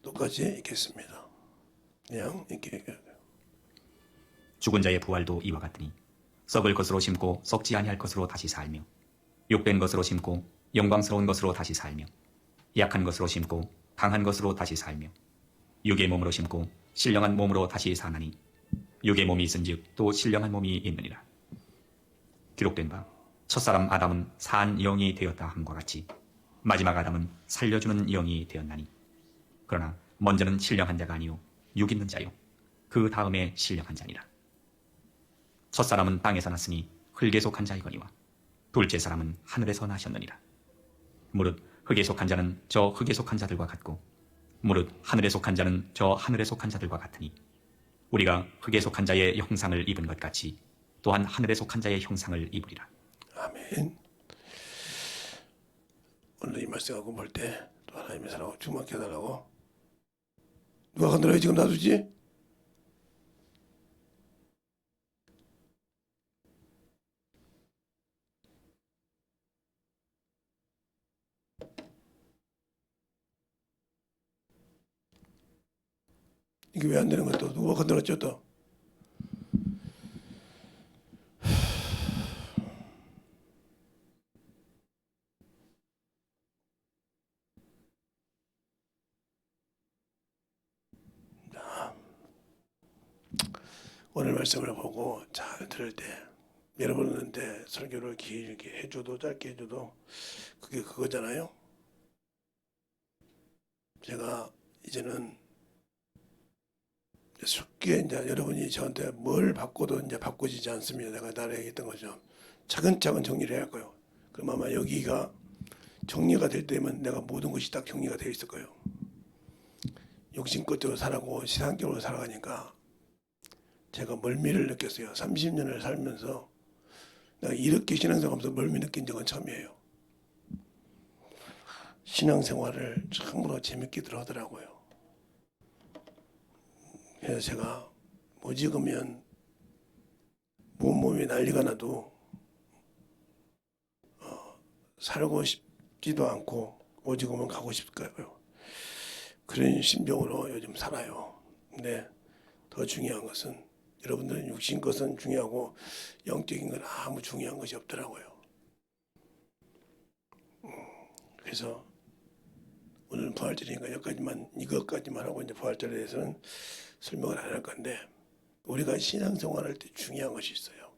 똑같이 읽겠습니다. 그냥 이렇게. 죽은 자의 부활도 이와 같으니 썩을 것으로 심고 썩지 아니할 것으로 다시 살며 욕된 것으로 심고 영광스러운 것으로 다시 살며 약한 것으로 심고 강한 것으로 다시 살며 육의 몸으로 심고 신령한 몸으로 다시 사나니 육의 몸이 있은즉 또 신령한 몸이 있느니라. 기록된 바 첫사람 아담은 산 영이 되었다 함과 같이 마지막 아담은 살려주는 영이 되었나니 그러나 먼저는 신령한 자가 아니요 육 있는 자요 그 다음에 신령한 자니라. 첫사람은 땅에서 났으니 흙에 속한 자이거니와 둘째 사람은 하늘에서 나셨느니라. 무릇 흙에 속한 자는 저 흙에 속한 자들과 같고 무릇 하늘에 속한 자는 저 하늘에 속한 자들과 같으니 우리가 흙에 속한 자의 형상을 입은 것 같이 또한 하늘에 속한 자의 형상을 입으리라. 아멘. 오늘 이 말씀하고 볼 때 또 하나님의 사랑을 충만케 해달라고. 누가 건드려야 지금 놔두지? 이게 왜 안 되는 거야 또? 누가 건드렸죠 또? 오늘 말씀을 보고 잘 들을 때 여러분한테 설교를 길게 해줘도 짧게 해줘도 그게 그거잖아요. 제가 이제는 쉽게 이제 여러분이 저한테 뭘 바꿔도 이제 바꾸지지 않습니다. 내가 나를 얘기했던 것처럼 차근차근 정리를 해야 할 거예요. 그럼 아마 여기가 정리가 될 때면 내가 모든 것이 딱 정리가 되어 있을 거예요. 욕심껏대로 살아고 세상적으로 살아가니까 제가 멀미를 느꼈어요. 30년을 살면서 내가 이렇게 신앙생활하면서 멀미 느낀 적은 처음이에요. 신앙생활을 참으로 재밌게들 하더라고요. 그래서 제가 오직으면 몸이 난리가 나도 살고 싶지도 않고 오직으면 가고 싶을까요? 그런 심정으로 요즘 살아요. 근데 더 중요한 것은 여러분들은 육신 것은 중요하고 영적인 건 아무 중요한 것이 없더라고요. 그래서 오늘은 부활절이니까 이것까지만 하고 이제 부활절에 대해서는 설명을 안 할 건데 우리가 신앙생활할 때 중요한 것이 있어요.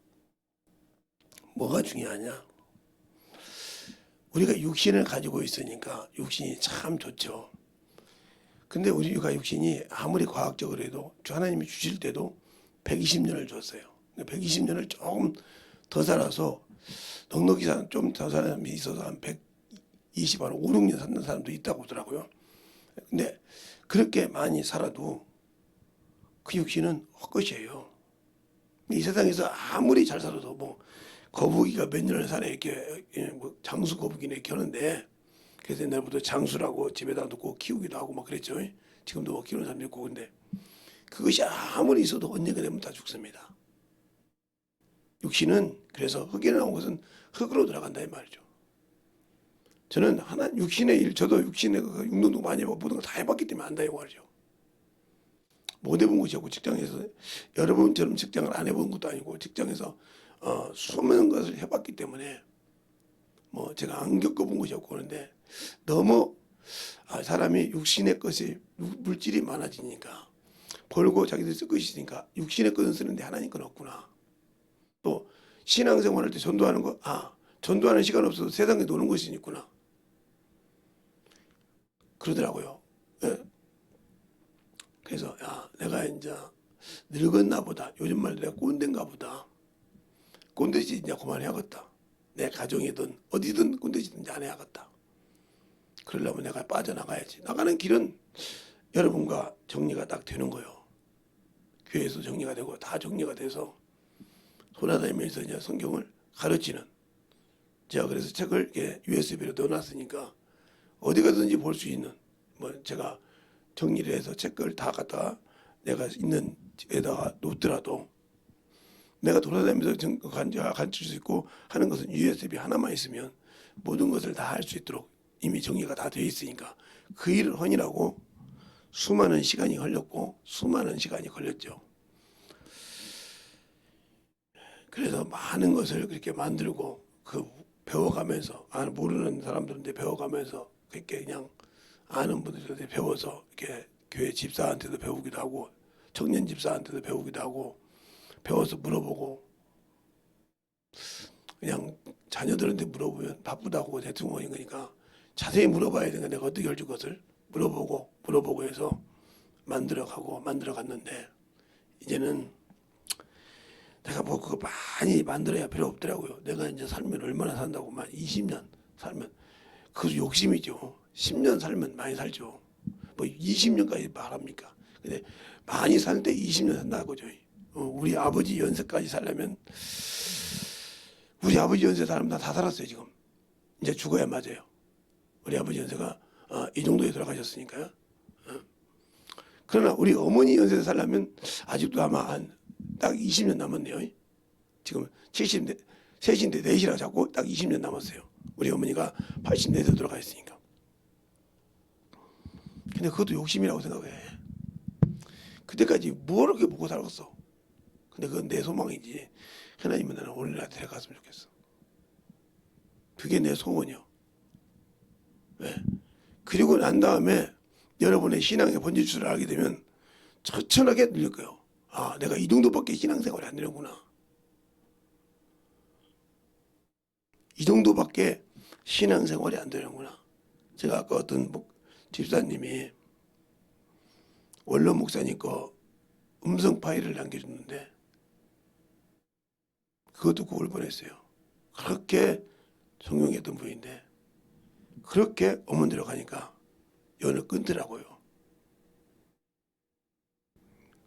뭐가 중요하냐? 우리가 육신을 가지고 있으니까 육신이 참 좋죠. 근데 우리가 육신이 아무리 과학적으로 해도 하나님이 주실 때도 120년을 줬어요. 120년을 조금 더 살아서 넉넉히 좀 더 사람이 있어서 한 120, 한 5, 6년 사는 사람도 있다고 하더라고요. 근데 그렇게 많이 살아도 그 육신은 헛것이에요. 이 세상에서 아무리 잘 살아도 뭐 거북이가 몇 년을 사네 이렇게 뭐 장수 거북이네 이렇게 하는데 그래서 옛날부터 장수라고 집에다 놓고 키우기도 하고 막 그랬죠. 지금도 뭐 키우는 사람도 있고 근데 그것이 아무리 있어도 언젠가 되면 다 죽습니다. 육신은 그래서 흙에 나온 것은 흙으로 들어간다 이 말이죠. 저는 육신의 일, 저도 육신의 운동도 많이 해보고 모든 걸 다 해봤기 때문에 안다 이 말이죠. 못 해본 것이 없고 직장에서 여러분처럼 직장을 안 해본 것도 아니고 직장에서 수많은 것을 해봤기 때문에 뭐 제가 안 겪어본 것이 없고 그런데 너무 사람이 육신의 것이 물질이 많아지니까 벌고 자기들 쓸 것이 있으니까 육신의 것은 쓰는데 하나님 건 없구나. 또 신앙생활할 때 전도하는 거 전도하는 시간 없어도 세상에 노는 것이 있구나. 그러더라고요. 네. 그래서 내가 이제 늙었나 보다. 요즘 말로 내가 꼰대인가 보다. 꼰대짓 이제 그만해야겠다. 내 가정이든 어디든 꼰대짓든지 안 해야겠다. 그러려면 내가 빠져나가야지. 나가는 길은 여러분과 정리가 딱 되는 거예요. 교회에서 정리가 되고 다 정리가 돼서 돌아다니면서 이제 성경을 가르치는. 제가 그래서 책을 이렇게 USB로 넣어놨으니까 어디 가든지 볼 수 있는 뭐 제가 정리를 해서 책을 다 갖다가 내가 있는 집에다가 놓더라도 내가 돌아다니면서 가르칠 수 있고 하는 것은 USB 하나만 있으면 모든 것을 다 할 수 있도록 이미 정리가 다 되어 있으니까 그 일을 하느라고 수많은 시간이 흘렸고 수많은 시간이 걸렸죠. 그래서 많은 것을 그렇게 만들고 그 배워가면서 모르는 사람들한테 배워가면서 그렇게 그냥 아는 분들한테 배워서 이렇게 교회 집사한테도 배우기도 하고 청년 집사한테도 배우기도 하고 배워서 물어보고 그냥 자녀들한테 물어보면 바쁘다고 대충 하는 거니까 자세히 물어봐야 되니까 내가 어떻게 해줄 것을 물어보고 해서 만들어가고 만들어갔는데 이제는 내가 뭐 그거 많이 만들어야 필요 없더라고요. 내가 이제 살면 얼마나 산다고만 20년 살면 그 욕심이죠. 10년 살면 많이 살죠. 뭐 20년까지 말합니까? 근데 많이 살 때 20년 산다고죠. 우리 아버지 연세까지 살려면 우리 아버지 연세 사람 다 살았어요 지금. 이제 죽어야 맞아요. 우리 아버지 연세가 이 정도에 돌아가셨으니까요. 그러나 우리 어머니 연세 살려면 아직도 아마 한 딱 20년 남았네요. 지금 70대, 셋인데 넷이라 자꾸 딱 20년 남았어요. 우리 어머니가 80대에 돌아가셨으니까. 근데 그것도 욕심이라고 생각해. 그때까지 뭘 그렇게 먹고 살았어. 근데 그건 내 소망이지. 하나님은 나는 오늘날 데려갔으면 좋겠어. 그게 내 소원이요. 왜? 그리고 난 다음에 여러분의 신앙의 본질을 알게 되면 처천하게 들릴 거예요. 아, 내가 이 정도밖에 신앙생활이 안 되는구나. 이 정도밖에 신앙생활이 안 되는구나. 제가 아까 어떤 집사님이 원로 목사님 거 음성 파일을 남겨줬는데 그거 듣고 울 뻔했어요. 그렇게 존경했던 분인데 그렇게 어머니로 가니까 연을 끊더라고요.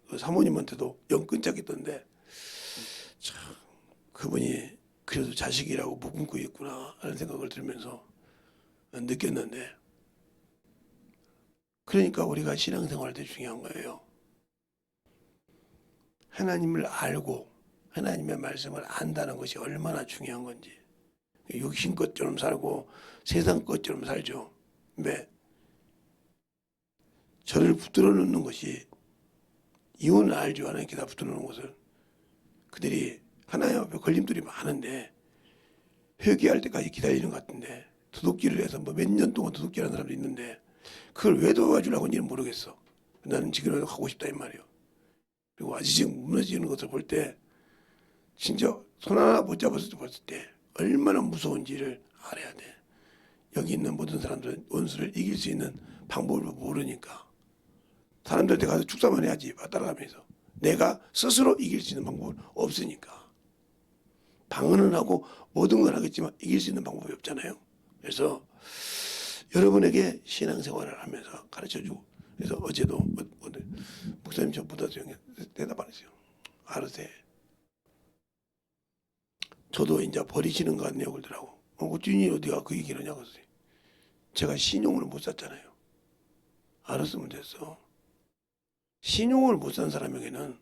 그 사모님한테도 연 끊자겠던데 참 그분이 그래도 자식이라고 묵은고 있구나 하는 생각을 들으면서 느꼈는데 그러니까 우리가 신앙생활 때 중요한 거예요. 하나님을 알고 하나님의 말씀을 안다는 것이 얼마나 중요한 건지. 육신 것처럼 살고 세상 것처럼 살죠. 왜? 저를 붙들어 놓는 것이 이혼을 알죠. 하나님께 다 붙들어 놓는 것을. 그들이 하나님 앞에 걸림돌이 많은데 회개할 때까지 기다리는 것 같은데 도둑질을 해서 뭐 몇 년 동안 도둑질하는 사람도 있는데 그걸 왜 도와주려고 하는지는 모르겠어. 나는 지금이라도 하고 싶다 이 말이에요. 그리고 아직 지금 무너지는 것을 볼 때 진짜 손 하나 못 잡았을 때 얼마나 무서운지를 알아야 돼. 여기 있는 모든 사람들은 원수를 이길 수 있는 방법을 모르니까 사람들한테 가서 축사만 해야지 따라가면서 내가 스스로 이길 수 있는 방법은 없으니까 방언은 하고 모든 걸 하겠지만 이길 수 있는 방법이 없잖아요. 그래서 여러분에게 신앙생활을 하면서 가르쳐주고 그래서 어제도 목사님 저보다 조용히 대답 안 했어요. 알아서 해. 저도 이제 버리시는 것 같네요 그러더라고. 주인이 어디가 그 얘기를 하냐고 했어요. 제가 신용을 못 샀잖아요. 알았으면 됐어. 신용을 못 산 사람에게는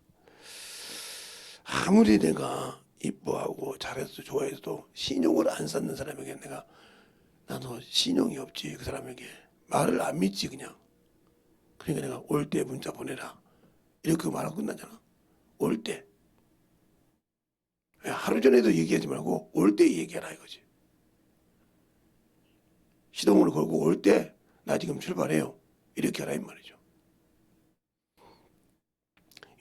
아무리 내가 이뻐하고 잘해서 좋아해도 신용을 안 쌓는 사람에게 나도 신용이 없지. 그 사람에게 말을 안 믿지 그냥. 그러니까 내가 올 때 문자 보내라 이렇게 말하고 끝나잖아. 올 때. 하루 전에도 얘기하지 말고 올 때 얘기하라 이거지. 시동을 걸고 올 때 나 지금 출발해요. 이렇게 하라 이 말이죠.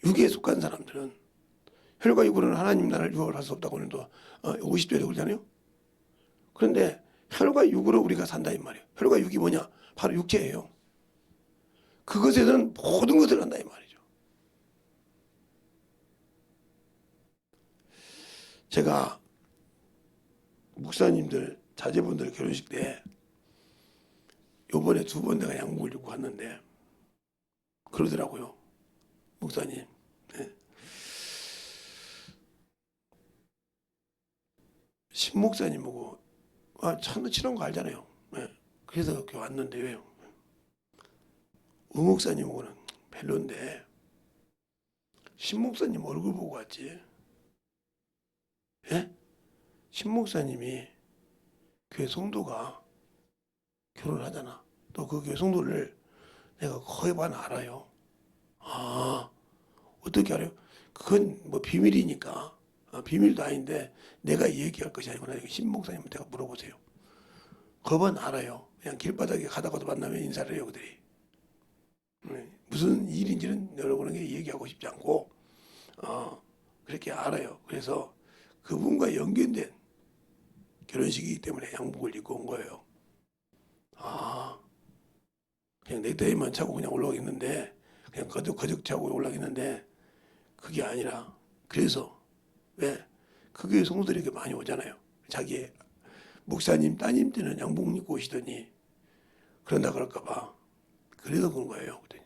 육에 속한 사람들은 혈과 육으로는 하나님 나라를 유혹을 할 수 없다고 하는 또 50절에 그러잖아요. 그런데 혈과 육으로 우리가 산다 이 말이에요. 혈과 육이 뭐냐? 바로 육체예요. 그것에서는 모든 것을 한다 이 말이죠. 제가 목사님들 자제분들 결혼식 때 요번에 2번 내가 양복을 입고 갔는데 그러더라고요. 목사님 신목사님하고 참 친한 거 알잖아요. 그래서 이렇게 왔는데 왜요? 우목사님하고는 별론데 신목사님 얼굴 보고 왔지. 신목사님이 교회 성도가 결혼하잖아. 또 그 교회 성도를 내가 거의 반 알아요. 아, 어떻게 알아요? 그건 뭐 비밀이니까. 비밀도 아닌데 내가 얘기할 것이 아니고 나중에 신목사님한테 물어보세요. 거의 반 알아요. 그냥 길바닥에 가다가도 만나면 인사를 해요, 그들이. 무슨 일인지는 여러분에게 얘기하고 싶지 않고 그렇게 알아요. 그래서 그분과 연결된 결혼식이기 때문에 양복을 입고 온 거예요. 아, 그냥 넥타이만 차고 그냥 올라가겠는데, 그냥 거적 차고 올라가겠는데, 그게 아니라, 그래서, 왜? 그 교회 성도들에게 많이 오잖아요. 자기 목사님, 따님 때는 양복 입고 오시더니, 그런다 그럴까봐. 그래서 그런 거예요. 그랬더니,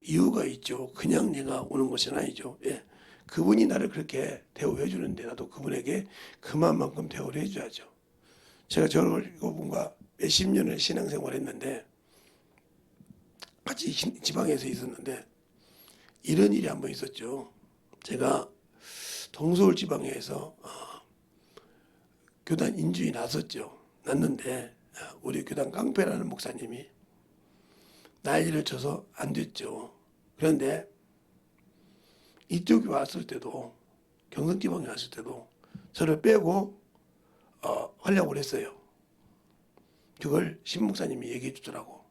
이유가 있죠. 그냥 내가 오는 것은 아니죠. 예. 그분이 나를 그렇게 대우해 주는데, 나도 그분에게 그만큼 대우를 해줘야죠. 제가 저분과 몇십 년을 신앙생활 했는데, 같이 지방에서 있었는데, 이런 일이 한 번 있었죠. 제가 동서울 지방에서 교단 인주에 났는데 우리 교단 깡패라는 목사님이 난리를 쳐서 안 됐죠. 그런데 이쪽에 왔을 때도 경상지방에 왔을 때도 저를 빼고 하려고 했어요. 그걸 신 목사님이 얘기해 주더라고.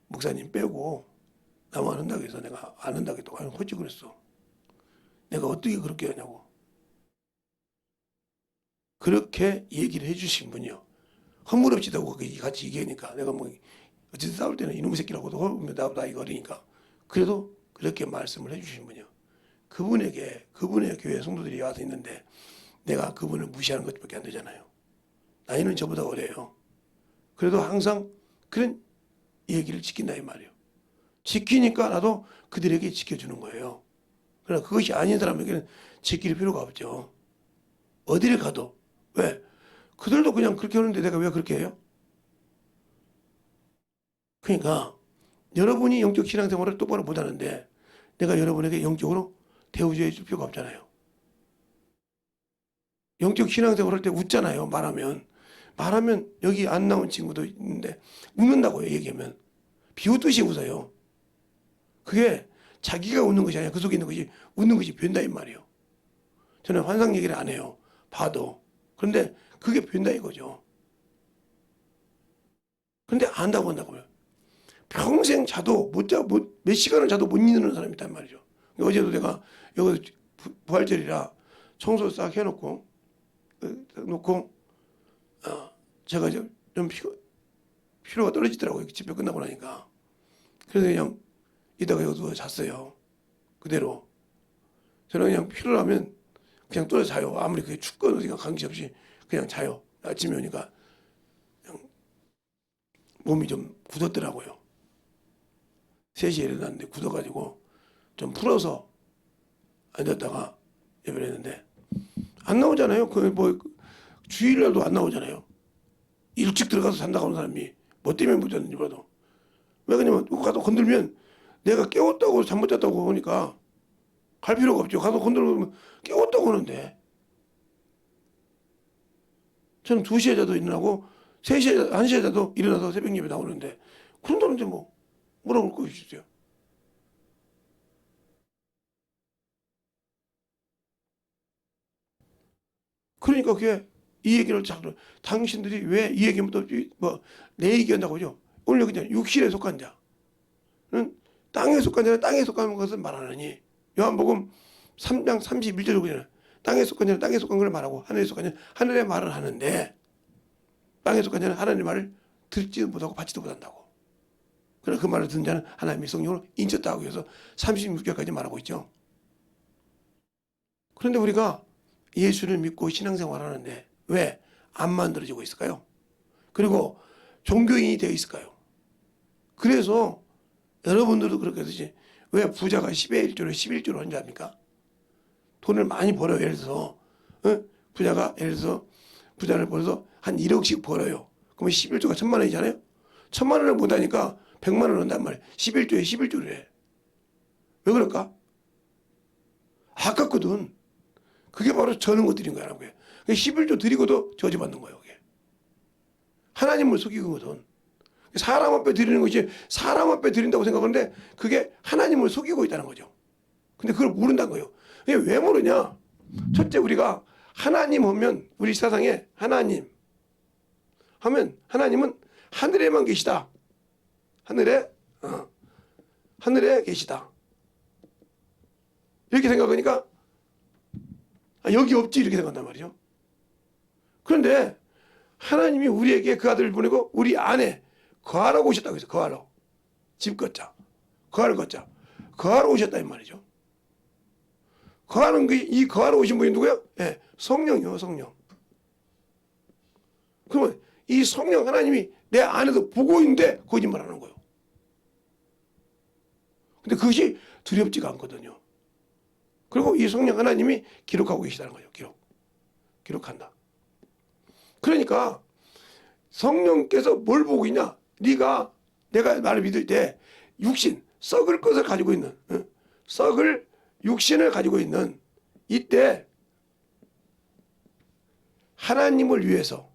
목사님 빼고 나만 한다고 해서 내가 안 한다고 했다고 호지 그랬어. 내가 어떻게 그렇게 하냐고. 그렇게 얘기를 해주신 분이요. 허물없이다고 같이 얘기하니까 내가 뭐 어쨌든 싸울 때는 이놈의 새끼라고도 나보다 이거 어리니까 그래도 그렇게 말씀을 해주신 분이요. 그분의 교회 성도들이 와서 있는데 내가 그분을 무시하는 것밖에 안 되잖아요. 나이는 저보다 어려요. 그래도 항상 그런 얘기를 지킨다 이 말이에요. 지키니까 나도 그들에게 지켜주는 거예요. 그러나 그것이 아닌 사람에게는 지킬 필요가 없죠. 어디를 가도. 왜? 그들도 그냥 그렇게 하는데 내가 왜 그렇게 해요? 그러니까 여러분이 영적 신앙생활을 똑바로 못하는데 내가 여러분에게 영적으로 대우해 줄 필요가 없잖아요. 영적 신앙생활 할 때 웃잖아요. 말하면 여기 안 나온 친구도 있는데 웃는다고요. 얘기하면 비웃듯이 웃어요. 그게 자기가 웃는 것이 아니라 그 속에 있는 것이 웃는 것이 변다 이 말이에요. 저는 환상 얘기를 안 해요. 봐도. 그런데 그게 변다 이거죠. 근데 안다고 한다고요. 평생 자도 몇 시간을 자도 못 잊는 사람이 있단 말이죠. 어제도 내가 여기 부활절이라 청소 싹 해놓고 제가 좀 피로가 떨어지더라고요. 집회 끝나고 나니까. 그래서 그냥 이따가 여기 누워 잤어요. 그대로. 저는 그냥 피로하면 그냥 떨어져 자요. 아무리 그게 춥거나 관계없이 그냥 자요. 아침에 오니까 그냥 몸이 좀 굳었더라고요. 3시에 일어났는데 굳어가지고 좀 풀어서 앉았다가 예배를 했는데 안 나오잖아요. 주일날도 안 나오잖아요. 일찍 들어가서 잔다고 하는 사람이 뭐 때문에 못 잤는지 몰라도. 왜 그러냐면 가서 건들면 내가 깨웠다고 잠 못 잤다고 하니까 갈 필요가 없죠. 가서 건들면 깨웠다고 하는데 저는 2시에 자도 일어나고 3시에 1시에 자도 일어나서 새벽 예배 나오는데 그런다는데 뭐라고 할 것이 있어요. 그러니까 그게 이 얘기를 자꾸 당신들이 왜 이 얘기면 또내 얘기한다고 하죠. 오늘 그냥 육신에 속한 자는 땅에 속한 자는 땅에 속한 것을 말하느니 요한복음 3장 31절로 그냥 땅에 속한 자는 땅에 속한 걸 말하고 하늘에 속한 자는 하늘의 말을 하는데 땅에 속한 자는 하나님의 말을 듣지도 못하고 받지도 못한다고. 그러나 그 말을 듣는 자는 하나님의 성령으로 인쳤다고 해서 36절까지 말하고 있죠. 그런데 우리가 예수를 믿고 신앙생활 하는데 왜 안 만들어지고 있을까요? 그리고 종교인이 되어 있을까요? 그래서 여러분들도 그렇게 하듯이 왜 부자가 10의 1조를 11조로 하는지 압니까? 돈을 많이 벌어요. 예를 들어서 부자가 예를 들어서 부자를 벌어서 한 1억씩 벌어요. 그러면 11조가 1,000만 원이잖아요. 1,000만 원을 못하니까 100만 원을 한단 말이에요. 11조에 11조를 해. 왜 그럴까? 아깝거든. 그게 바로 저는 거 드린 거라는 거예요. 11조 드리고도 저주받는 거예요. 그게. 하나님을 속이거든. 사람 앞에 드리는 것이 사람 앞에 드린다고 생각하는데 그게 하나님을 속이고 있다는 거죠. 근데 그걸 모른다는 거예요. 왜 모르냐? 첫째, 우리가 하나님 하면 우리 세상에 하나님 하면 하나님은 하늘에만 계시다. 하늘에 계시다. 이렇게 생각하니까 여기 없지 이렇게 생각한단 말이죠. 그런데 하나님이 우리에게 그 아들을 보내고 우리 안에 거하라고 오셨다고 해서 거하러 집 걷자 거하러 걷자 거하러 오셨다 이 말이죠. 거하는 이 거하러 오신 분이 누구야? 예, 성령이요, 성령. 그러면 이 성령 하나님이 내 안에서 보고 있는데 거짓말하는 거예요. 근데 그것이 두렵지가 않거든요. 그리고 이 성령 하나님이 기록하고 계시다는 거예요. 기록한다. 그러니까 성령께서 뭘 보고 있냐? 내가 나를 믿을 때 육신, 썩을 것을 가지고 있는, 썩을 육신을 가지고 있는 이때 하나님을 위해서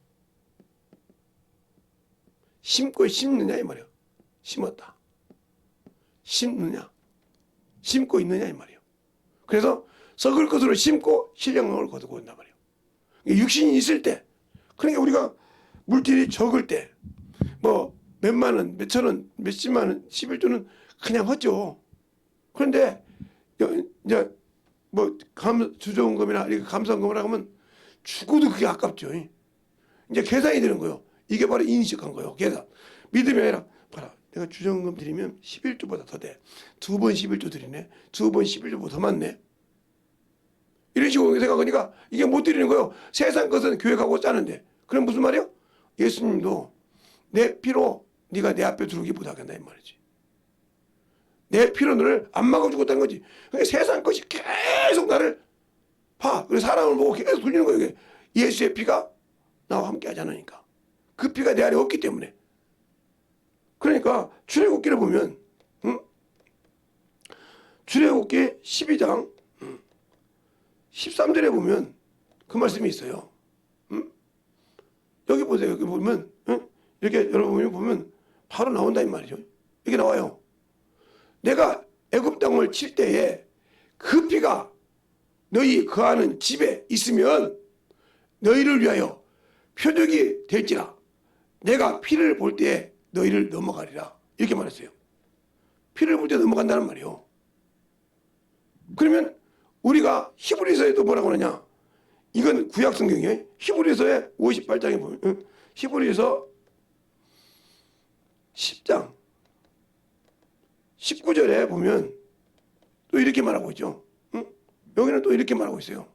심느냐 이 말이에요. 심었다. 심고 있느냐 이 말이에요. 그래서 썩을 것으로 심고 신령을 거두고 온단 말이에요. 육신이 있을 때, 그러니까 우리가 물질이 적을 때, 뭐 몇만 원, 몇천 원, 몇십만 원, 11조는 그냥 하죠. 그런데 이제 뭐 주조원금이나 이렇게 감사원금을 하면 죽어도 그게 아깝죠. 이제 계산이 되는 거예요. 이게 바로 인식한 거예요. 계산. 믿음이 아니라 봐라. 내가 주정금 드리면 11조보다 더 돼. 2번 11조 드리네. 2번 11조보다 더 많네. 이런 식으로 생각하니까 이게 못 드리는 거예요. 세상 것은 교회가고 짜는데. 그럼 무슨 말이에요? 예수님도 내 피로 네가 내 앞에 들어오기 못하겠다 이 말이지. 내 피로 너를 안 막아 죽었다는 거지. 그러니까 세상 것이 계속 나를 봐. 그래서 사람을 보고 계속 돌리는 거예요. 이게 예수의 피가 나와 함께 하지 않으니까. 그 피가 내 안에 없기 때문에. 그러니까 출애굽기를 보면 출애굽기 12장 13절에 보면 그 말씀이 있어요. 여기 보세요. 여기 보면 이렇게 여러분이 보면 바로 나온다 이 말이죠. 이게 나와요. 내가 애굽 땅을 칠 때에 그 피가 너희 거하는 집에 있으면 너희를 위하여 표적이 될지라. 내가 피를 볼 때에 너희를 넘어가리라. 이렇게 말했어요. 피를 볼 때 넘어간다는 말이에요. 그러면 우리가 히브리서에도 뭐라고 하느냐? 이건 구약 성경이에요. 히브리서의 58장에 보면 히브리서 10장 19절에 보면 또 이렇게 말하고 있죠. 여기는 또 이렇게 말하고 있어요.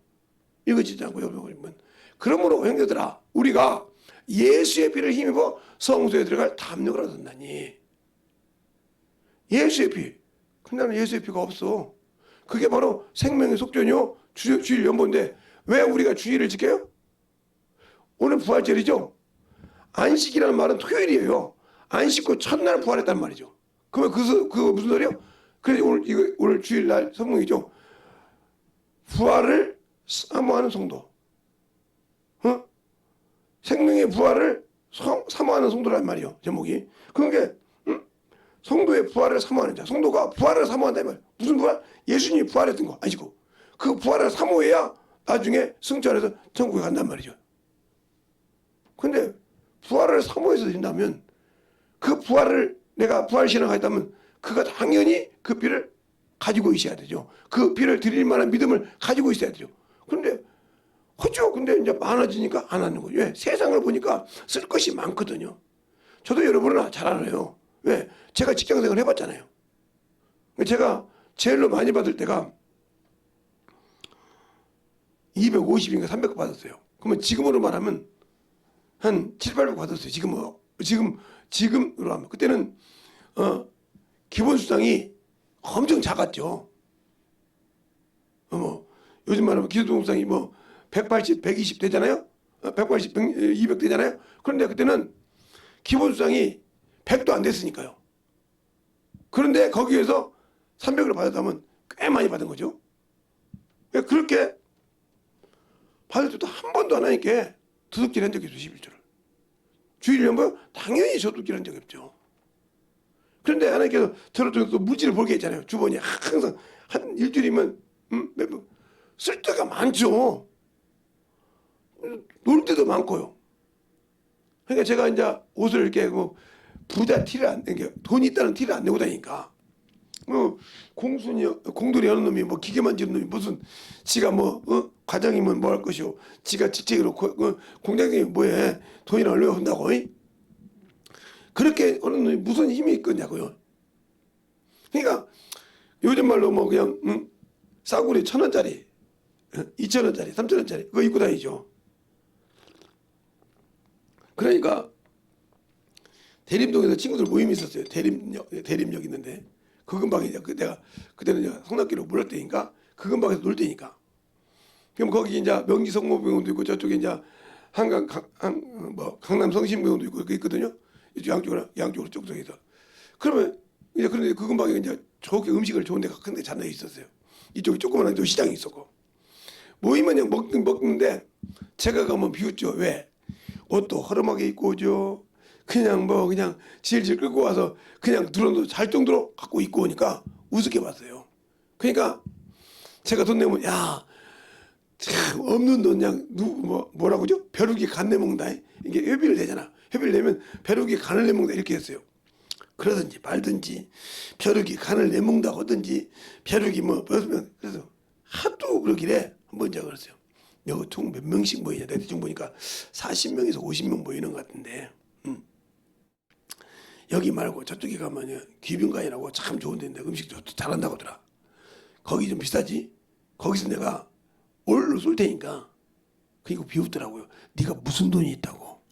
읽어지지 않고 여기 보면 그러므로 형제들아 우리가 예수의 피를 힘입어 성소에 들어갈 담력을 얻었나니. 예수의 피. 근데 나는 예수의 피가 없어. 그게 바로 생명의 속전이요 주일 연보인데 왜 우리가 주일을 지켜요? 오늘 부활절이죠. 안식이라는 말은 토요일이에요. 안 씻고 첫날 부활했단 말이죠. 그러면 그거 무슨 소리예요? 그래서 오늘 주일날 성령이죠. 부활을 사모하는 성도. 생명의 부활을 사모하는 성도란 말이에요. 제목이. 그러니까 성도의 부활을 사모하는 자. 성도가 부활을 사모한다 이 말이에요. 무슨 부활? 예수님이 부활했던 거 아시고 그 부활을 사모해야 나중에 승천해서 천국에 간단 말이죠. 근데 부활을 사모해서 드린다면 그 부활을 내가 부활신앙을 했다면 그가 당연히 그 피를 가지고 있어야 되죠. 그 피를 드릴 만한 믿음을 가지고 있어야 되죠. 그런데 하죠. 근데 이제 많아지니까 안 하는 거죠. 왜? 세상을 보니까 쓸 것이 많거든요. 저도 여러분은 잘 알아요. 왜? 제가 직장생활 해봤잖아요. 제가 제일로 많이 받을 때가 250인가 300거 받았어요. 그러면 지금으로 말하면 한 7, 800 받았어요. 지금으로 하면. 그때는 기본 수당이 엄청 작았죠. 요즘 말하면 기본 수당이 180, 120 되잖아요. 180, 200 되잖아요. 그런데 그때는 기본 수당이 100도 안 됐으니까요. 그런데 거기에서 300을 받았다면 꽤 많이 받은 거죠. 그렇게 받을 때도 한 번도 안 하니까 도둑질 한 적이 있어요. 11조를. 주일날 뭐 당연히 저도 일한 적이 없죠. 그런데 하나님께서 저를 통해서 물질을 벌게 했잖아요. 주번이 항상 한 일주일이면 쓸 데가 많죠. 놀 때도 많고요. 그러니까 제가 이제 옷을 이렇게 뭐 부자 티를 안 내게 돈이 있다는 티를 안 내고 다니니까 뭐 공돌이 하는 놈이 뭐 기계 만지는 놈이 무슨 지가 뭐 과장이면 뭐 할 것이오. 지가 직책으로 공장장이 뭐해 돈이나 얼마 한다고. 그렇게 하는 놈이 무슨 힘이 있겠냐고요. 그러니까 요즘 말로 뭐 그냥 싸구려 1,000원짜리 2,000원짜리 3,000원짜리 그거 입고 다니죠. 그러니까 대림동에서 친구들 모임이 있었어요. 대림역 있는데 그 근방에 이제 내가 그때는 이제 성남길로 몰할 때니까 그 근방에서 놀 때니까 그럼 거기 이제 명지성모병원도 있고 저쪽에 이제 강남 성심병원도 있고 그게 있거든요. 이쪽 양쪽으로 쪽쪽에서 그러면 이제 그런데 그 근방에 이제 저기 음식을 좋은 데가 큰 데 잔뜩 있었어요. 이쪽에 조그만한 또 시장이 있었고 모이면 그냥 먹는데 제가 가면 비웃죠. 왜? 옷도 허름하게 입고 오죠. 그냥 그냥 질질 끌고 와서 그냥 들어도 잘 정도로 갖고 입고 오니까 우습게 봤어요. 그러니까 제가 돈 내면 야 참 없는 돈 그냥 뭐라고 그러죠? 벼룩이 간 내먹는다. 이게 회비를 내잖아. 회비를 내면 벼룩이 간을 내먹는다 이렇게 했어요. 그러든지 말든지 벼룩이 간을 내먹는다고 하든지 벼룩이 그래서 하도 그러길래 한번 제가 그랬어요. 여기 총 몇 명씩 모이냐. 내가 대충 보니까 40명에서 50명 모이는 것 같은데 여기 말고 저쪽에 가면 귀빈관이라고 참 좋은 데인데 음식도 잘한다고 하더라. 거기 좀 비싸지? 거기서 내가 올로 쏠 테니까 그리고 비웃더라고요. 네가 무슨 돈이 있다고?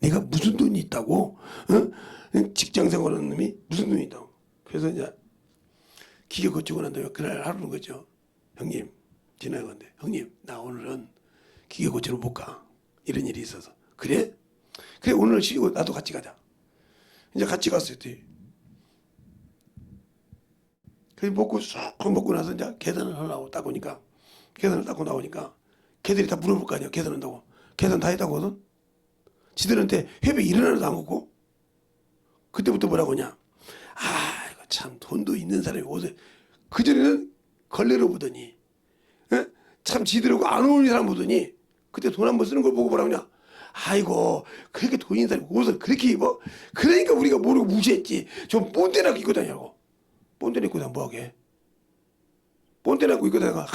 네가 무슨 돈이 있다고? 직장 생활하는 놈이 무슨 돈이 있다고? 그래서 이제 기계 고치고 난 다음에 그날 하루는 거죠. 형님 지나가는데 형님 나 오늘은 기계 고치러 못 가. 이런 일이 있어서. 그래? 그래 오늘 쉬고 나도 같이 가자. 이제 같이 갔어요. 그래서 먹고 나서 이제 계산을 하려고 딱 오니까 계산을 닦고 나오니까 걔들이 다 물어볼 거 아니야. 계산한다고. 계산 다 했다고 하거든. 지들한테 회비 1원도 안 먹고 그때부터 뭐라고 하냐. 아 이거 참 돈도 있는 사람이 옷을 그전에는 걸레로 보더니 참 지들하고 안 어울리는 사람 보더니 그때 돈 한 번 쓰는 걸 보고 뭐라고 하냐. 아이고 그렇게 돈 있는 사람이 옷을 그렇게 입어? 그러니까 우리가 모르고 무시했지. 좀 꼰대나 입고 다니라고. 꼰대나 입고 다니면 뭐하게. 꼰대나 입고 다니다가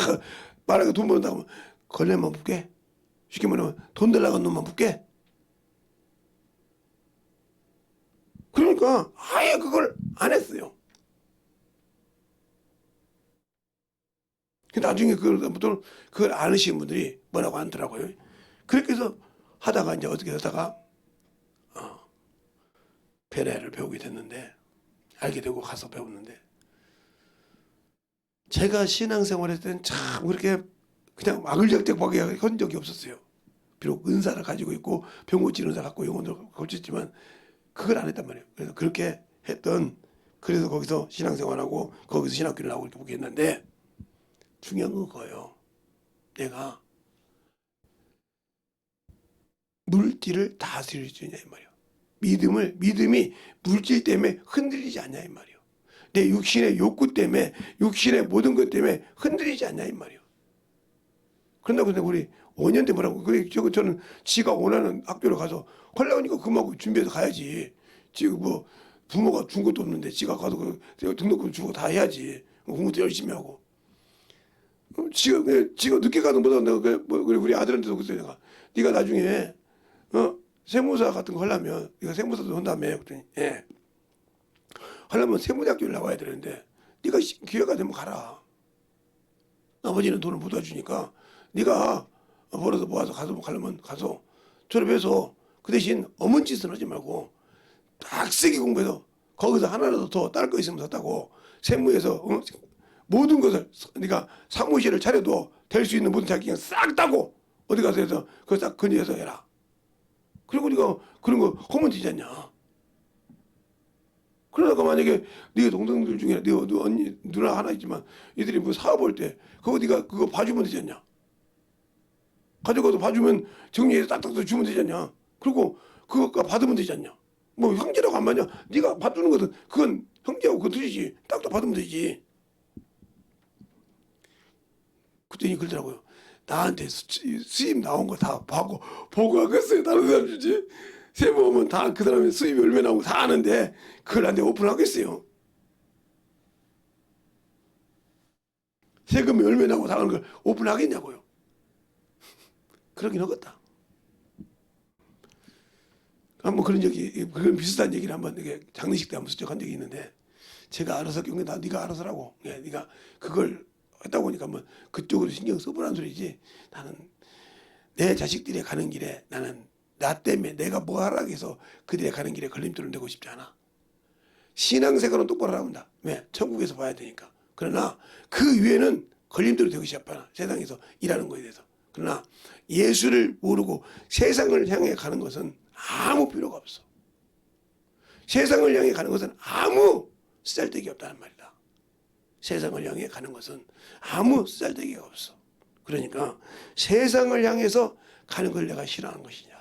말하고 돈 번다고 걸레만 붙게? 쉽게 말하면 돈 달라간 놈만 붙게? 그러니까 아예 그걸 안 했어요. 나중에 그걸 아시는 분들이 뭐라고 하더라고요. 그렇게 해서 하다가 이제 어떻게 하다가 베레를 배우게 됐는데 알게 되고 가서 배웠는데 제가 신앙생활했을 때는 참 그렇게 그냥 마글작작하게 한 적이 없었어요. 비록 은사를 가지고 있고 병 고치는 은사 갖고 영혼을 고쳤지만 그걸 안 했단 말이에요. 그래서 그렇게 그래서 거기서 신앙생활하고 거기서 신학교를 나오고 이렇게 보게 했는데 중요한 건 그거예요. 내가 물질을 다스릴 수 있냐 이 말이에요. 믿음이 물질 때문에 흔들리지 않냐 이 말이에요. 내 육신의 욕구 때문에 육신의 모든 것 때문에 흔들리지 않냐 이 말이에요. 그런다고 근데 우리 5년 때 뭐라고 저는 지가 원하는 학교를 가서 하려니까 그만큼 준비해서 가야지. 지금 뭐 부모가 준 것도 없는데 지가 가서 등록금 주고 다 해야지. 공부도 열심히 하고. 지가 늦게 가는 것보다 내가 우리 아들한테도 그랬어요. 내가 네가 나중에 세무사 같은 거 하려면 네가 세무사도 한다며. 그랬더니 예. 하려면 세무대학교를 나와야 되는데 네가 기회가 되면 가라. 나머지는 돈을 못 와주니까 네가 벌어서 모아서 가서 가려면 가서 졸업해서 그 대신 어문 짓은 하지 말고 딱 세게 공부해서 거기서 하나라도 더 딸 거 있으면 샀다고 세무에서 모든 것을 네가 사무실을 차려도 될 수 있는 모든 자격증 싹 따고 어디 가서 해서 그거 싹 건의해서 해라. 그리고 네가 그런 거 하면 되지 않냐. 그러다가 만약에 네 동생들 중에 네 언니 누나 하나 있지만 이들이 뭐 사업할 때 그거 네가 그거 봐주면 되지 않냐. 가져가서 봐주면 정리해서 딱딱 주면 되지 않냐. 그리고 그거 받으면 되지 않냐? 뭐 형제라고 안 받냐? 네가 받는 것은 그건 형제하고 그거 틀리지. 딱딱 받으면 되지. 그랬더니 그러더라고요. 나한테 수입 나온 거 다 보고 하겠어요. 다른 사람 주지. 세모하면 다 그 사람이 수입이 얼마 나오고 다 아는데 그걸 나한테 오픈하겠어요. 세금이 얼마 나오고 다 아는 걸 오픈하겠냐고요. 그러긴 하겠다. 한번 그런 비슷한 얘기를 한번 이게 장례식 때 한번 슬쩍 한 적이 있는데 제가 알아서 경계 다 네가 알아서라고. 예, 네가 그걸 했다 보니까 뭐 그쪽으로 신경 써보라는 소리지. 나는 내 자식들이 가는 길에 나는 나 때문에 내가 뭐 하라고 해서 그들이 가는 길에 걸림돌을 내고 싶지 않아. 신앙생활은 똑바로 나온다. 왜? 천국에서 봐야 되니까. 그러나 그 위에는 걸림돌이 되고 싶잖아. 세상에서 일하는 거에 대해서. 그러나 예수를 모르고 세상을 향해 가는 것은 아무 필요가 없어. 세상을 향해 가는 것은 아무 쓰잘데기 없다는 말이다. 세상을 향해 가는 것은 아무 쓰잘데기가 없어. 그러니까 세상을 향해서 가는 걸 내가 싫어하는 것이냐.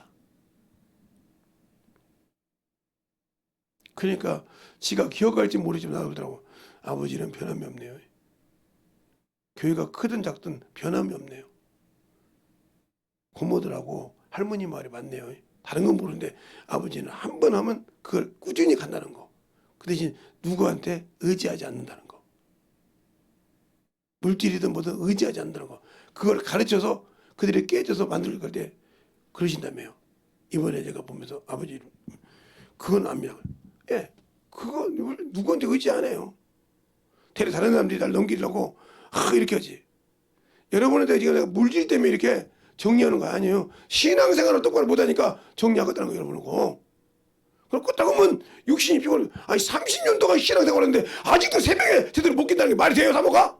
그러니까 지가 기억할지 모르지만 나오더라고. 아버지는 변함이 없네요. 교회가 크든 작든 변함이 없네요. 고모들하고 할머니 말이 맞네요. 다른 건 모르는데 아버지는 한 번 하면 그걸 꾸준히 간다는 거. 그 대신 누구한테 의지하지 않는다는 거. 물질이든 뭐든 의지하지 않는다는 거. 그걸 가르쳐서 그들이 깨져서 만들 때 그러신다며요. 이번에 제가 보면서 아버지 그건 압니다. 예, 그거 누구한테 의지 안 해요. 대리 다른 사람들이 날 넘기려고 이렇게 하지. 여러분한테 지금 내가 물질 때문에 이렇게 정리하는 거 아니에요. 신앙생활을 똑바로 못하니까 정리하겠다는 거 여러분하고. 그럼 끄다고 하면 육신이 피곤해. 아니 30년 동안 신앙생활했는데 아직도 새벽에 제대로 못 낀다는 게 말이 돼요, 사모가?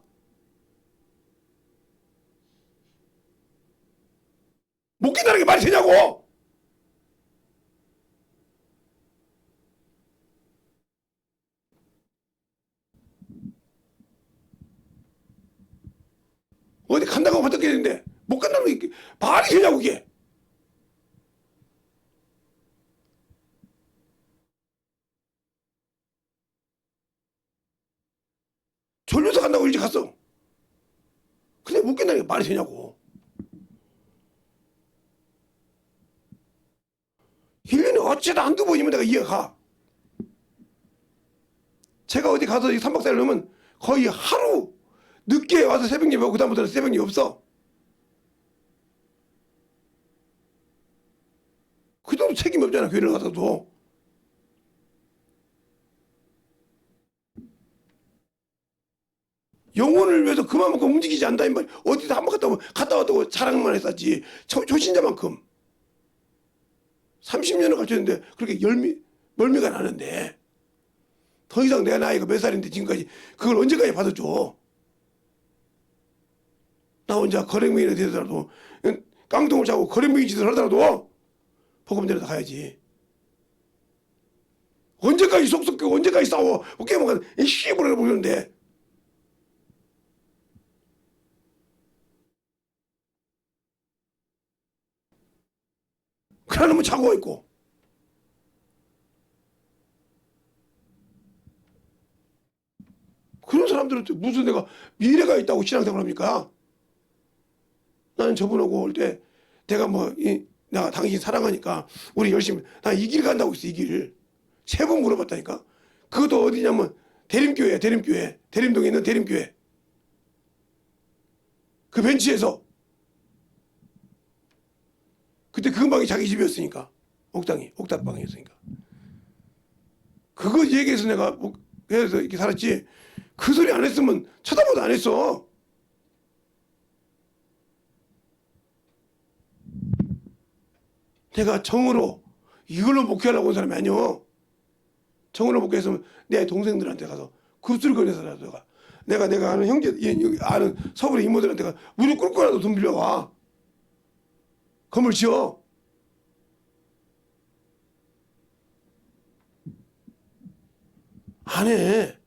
못 낀다는 게 말이 되냐고. 어디 간다고 어떻게 되는데 못 간다는 게 말이 되냐고 그게. 졸려서 간다고 일찍 갔어. 근데 못 간다는 게 말이 되냐고. 1년에 어쩌다 한두 번이면 내가 이해가 가. 제가 어디 가서 3박 4일 넣으면 거의 하루 늦게 와서 새벽 예배하고 그다음부터는 새벽 예배 없어. 그래도 책임이 없잖아, 교회를 가서도. 영혼을 위해서 그만큼 움직이지 않다 이 말. 어디서 한번 갔다 왔다고 자랑만 했었지. 초신자만큼 30년을 가르쳤는데 그렇게 멀미가 나는데 더 이상 내 나이가 몇 살인데 지금까지 그걸 언제까지 받아줘. 나 혼자 거래명이나 되더라도 깡통을 차고 거래명이 짓을 하더라도 복음대로 가야지. 언제까지 속속하고 언제까지 싸워. 깨먹은 이 씨부를 보는데. 그러면 자고 있고. 그런 사람들은 무슨 내가 미래가 있다고 신앙생활 합니까? 나는 저분하고 올 때 내가 내가 당신 사랑하니까 우리 열심히 나 이 길 간다고 했어. 이 길. 3번 물어봤다니까. 그것도 어디냐면 대림교회야. 대림교회. 대림동에 있는 대림교회. 그 벤치에서 그때 그 방이 자기 집이었으니까 옥탑방이었으니까 그거 얘기해서 내가 해서 이렇게 살았지. 그 소리 안 했으면 쳐다보도 안 했어. 내가 정으로 이걸로 목회하려고 온 사람이 아니오. 정으로 목회했으면 내 동생들한테 가서 급술거려서라도 내가 아는 형제 아는 서울의 이모들한테 가 무릎 꿇고라도 돈 빌려와. 건물 지어. 안 해.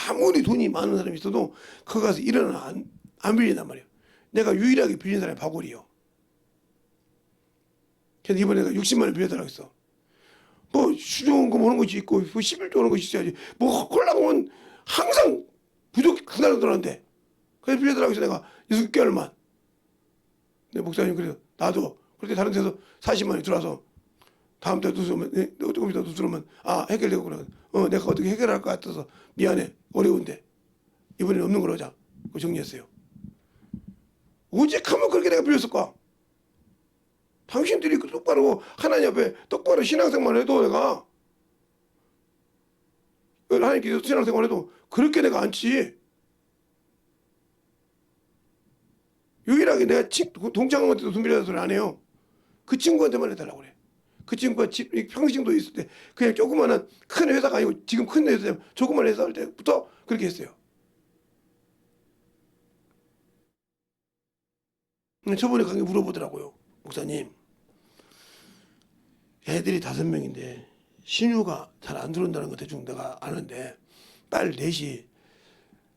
아무리 돈이 많은 사람이 있어도 거기 가서 일은 안 빌린단 말이에요. 내가 유일하게 빌린 사람이 바골이요. 그래서 이번에 내가 60만 원 빌려달라고 했어. 뭐 수조원금 오는 것이 있고 뭐 11조 오는 것이 있어야지. 뭐 콜라공은 항상 부족 그날로 들어는데 그래서 빌려달라고 해서 내가 6개월만. 네, 목사님 그래서 나도 그렇게 다른 데서 40만 원이 들어와서 다음 달 누수면 조금 이따 누수면 해결되고 그래. 내가 어떻게 해결할 것 같아서 미안해. 어려운데 이번에는 없는 걸로 하자. 그거 정리했어요. 오직 하면 그렇게 내가 빌렸을까? 당신들이 그 똑바로 하나님 앞에 똑바로 신앙생활 해도 내가 하나님께서 신앙생활 해도 그렇게 내가 않지. 유일하게 내가 동창한테도 돈 빌려서 소리 안 해요. 그 친구한테만 해달라고 그래. 그 친구가 평생도 있을 때 그냥 조그마한 큰 회사가 아니고 지금 큰 회사 조그만 회사 할 때부터 그렇게 했어요. 저번에 강의 물어보더라고요. 목사님, 애들이 5명인데 신유가 잘 안 들어온다는 거 대충 내가 아는데 딸 넷이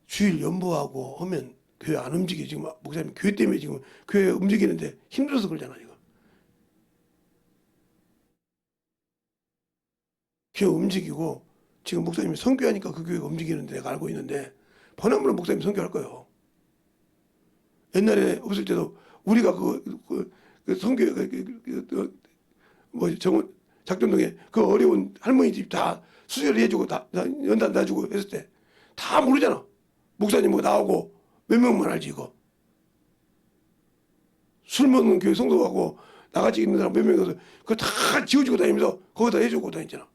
주일 연보하고 하면 교회 안 움직여. 지금 목사님 교회 때문에 지금 교회 움직이는데 힘들어서 그러잖아 이거. 교회 움직이고 지금 목사님이 선교하니까 그 교회가 움직이는데 내가 알고 있는데 번화물은 목사님이 선교할 거예요. 옛날에 없을 때도 우리가 그 선교 뭐 정원 작전동에 그 어려운 할머니 집 다 수혈 해주고 다 연단 놔주고 했을 때 다 모르잖아. 목사님 뭐 나오고 몇 명만 알지 이거. 술 먹는 교회 성도하고 나같이 있는 사람 몇 명이서 그거 다 지워주고 다니면서 거기다 해주고 다니잖아.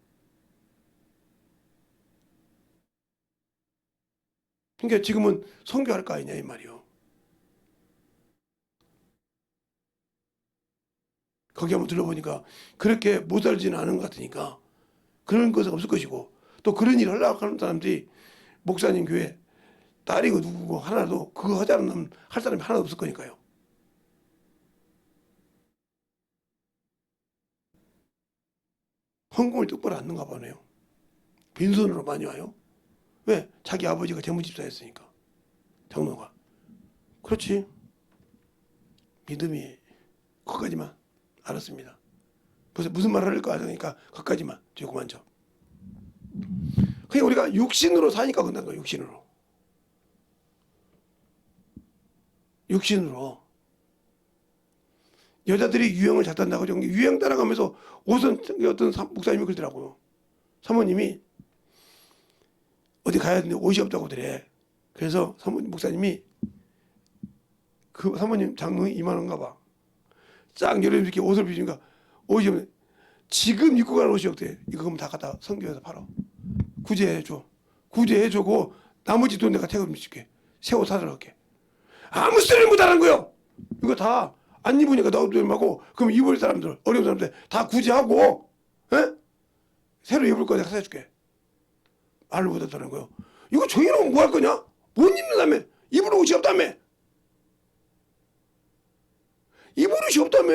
그러니까 지금은 선교할 거 아니냐 이 말이요. 거기 한번 들러보니까 그렇게 못 살지는 않은 것 같으니까 그런 것은 없을 것이고 또 그런 일을 하려고 하는 사람들이 목사님 교회 딸이고 누구고 하나도 그거 하자는 놈 할 사람이 하나도 없을 거니까요. 헌금을 똑바로 안 넣는가 보네요. 빈손으로 많이 와요. 왜? 자기 아버지가 재무집사였으니까. 장로가. 그렇지. 믿음이 거기까지만 알았습니다. 무슨 말을 할까 하니까 거기까지만 조금 죠. 그냥 우리가 육신으로 사니까 그런다는 거예요. 육신으로. 육신으로. 여자들이 유행을 잘 탄다고 유행 따라가면서 옷은 어떤 목사님이 그러더라고요. 사모님이 어디 가야 되는데 옷이 없다고 그래. 그래서 목사님이 그 사모님 장롱이 이만한가 봐. 쫙 여름 이렇게 옷을 비우니까 옷이 없네. 지금 입고 가는 옷이 없대. 이거 그럼 다 갖다 선교해서 팔아. 구제해줘. 구제해주고 나머지 돈 내가 태금 줄게. 새 옷 사달라고 할게. 아무 소리를 못하는 거요. 이거 다 안 입으니까 나도 하고 그럼 입을 사람들 어려운 사람들 다 구제하고 에? 새로 입을 거 내가 사줄게. 말을 못하다는 거요. 이거 저희는 뭐 할 거냐? 못 입는다며. 입을 옷이 없다며. 입을 옷이 없다며.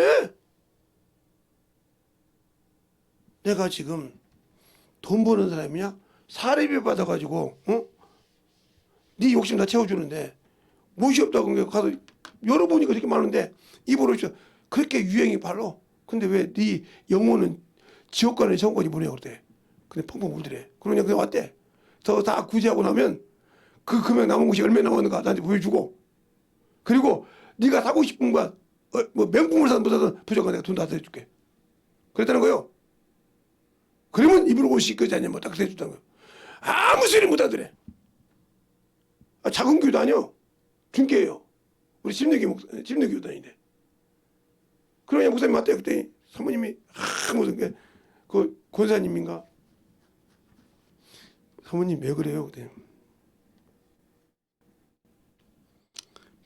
내가 지금 돈 버는 사람이냐? 사례비 받아가지고 네 욕심 다 채워주는데 못이 없다고 가서 열어보니까 이렇게 많은데 입을 옷이 그렇게 유행이 발로. 근데 왜 네 영혼은 지옥 가는 정권이 보내고 그래. 근데 펑펑 울더래. 그러냐 그냥 왔대. 저 다 구제하고 나면 그 금액 남은 것이 얼마나 남았는가 나한테 보여주고 그리고 네가 사고 싶은 거야 뭐 명품을 사든 보다든 부족한 내가 돈 다 대줄게. 그랬다는 거요. 그러면 입을 옷이 거지 않냐 뭐딱 대줬다는 거요. 아무 소리 못 하더래. 작은 교도 아니요. 중교예요. 우리 심리교 다니는데. 그러냐 목사님 맞대요. 그때 사모님이 무슨 그 권사님인가 사모님 왜 그래요? 그때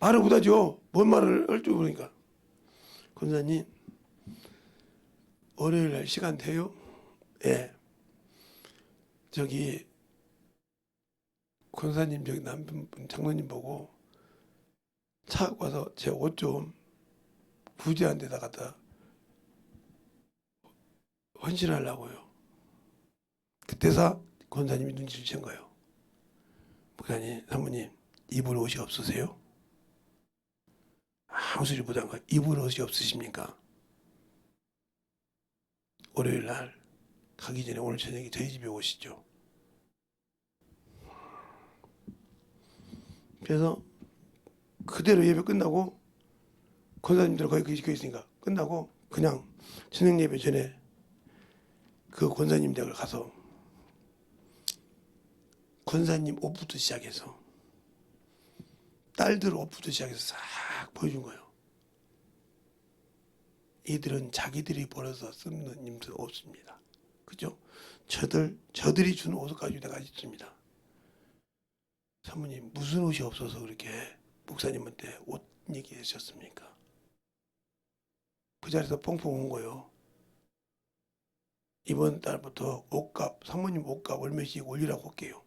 말을 못하죠. 뭔 말을 할 줄 모르니까. 권사님 월요일 날 시간 돼요? 예. 저기 권사님 저기 남편분 장로님 보고 차 와서 제 옷 좀 부재한 데다 갖다 헌신하려고요. 그때서 권사님이 눈치를 챈 거예요. 목사님, 사모님 입을 옷이 없으세요? 아무 소리 못한 거야. 입을 옷이 없으십니까? 월요일 날 가기 전에 오늘 저녁에 저희 집에 오시죠. 그래서 그대로 예배 끝나고 권사님들 거기 있으니까 끝나고 그냥 저녁 예배 전에 그 권사님 댁을 가서 권사님 옷부터 시작해서 딸들 옷부터 시작해서 싹 보여준 거예요. 이들은 자기들이 벌어서 쓰는 옷 없습니다. 그죠? 저들이 준 옷을 가지고 내가 있습니다. 사모님 무슨 옷이 없어서 그렇게 목사님한테 옷 얘기하셨습니까? 그 자리에서 뻥뻥 온 거예요. 이번 달부터 옷값, 사모님 옷값 얼마씩 올리라고 할게요.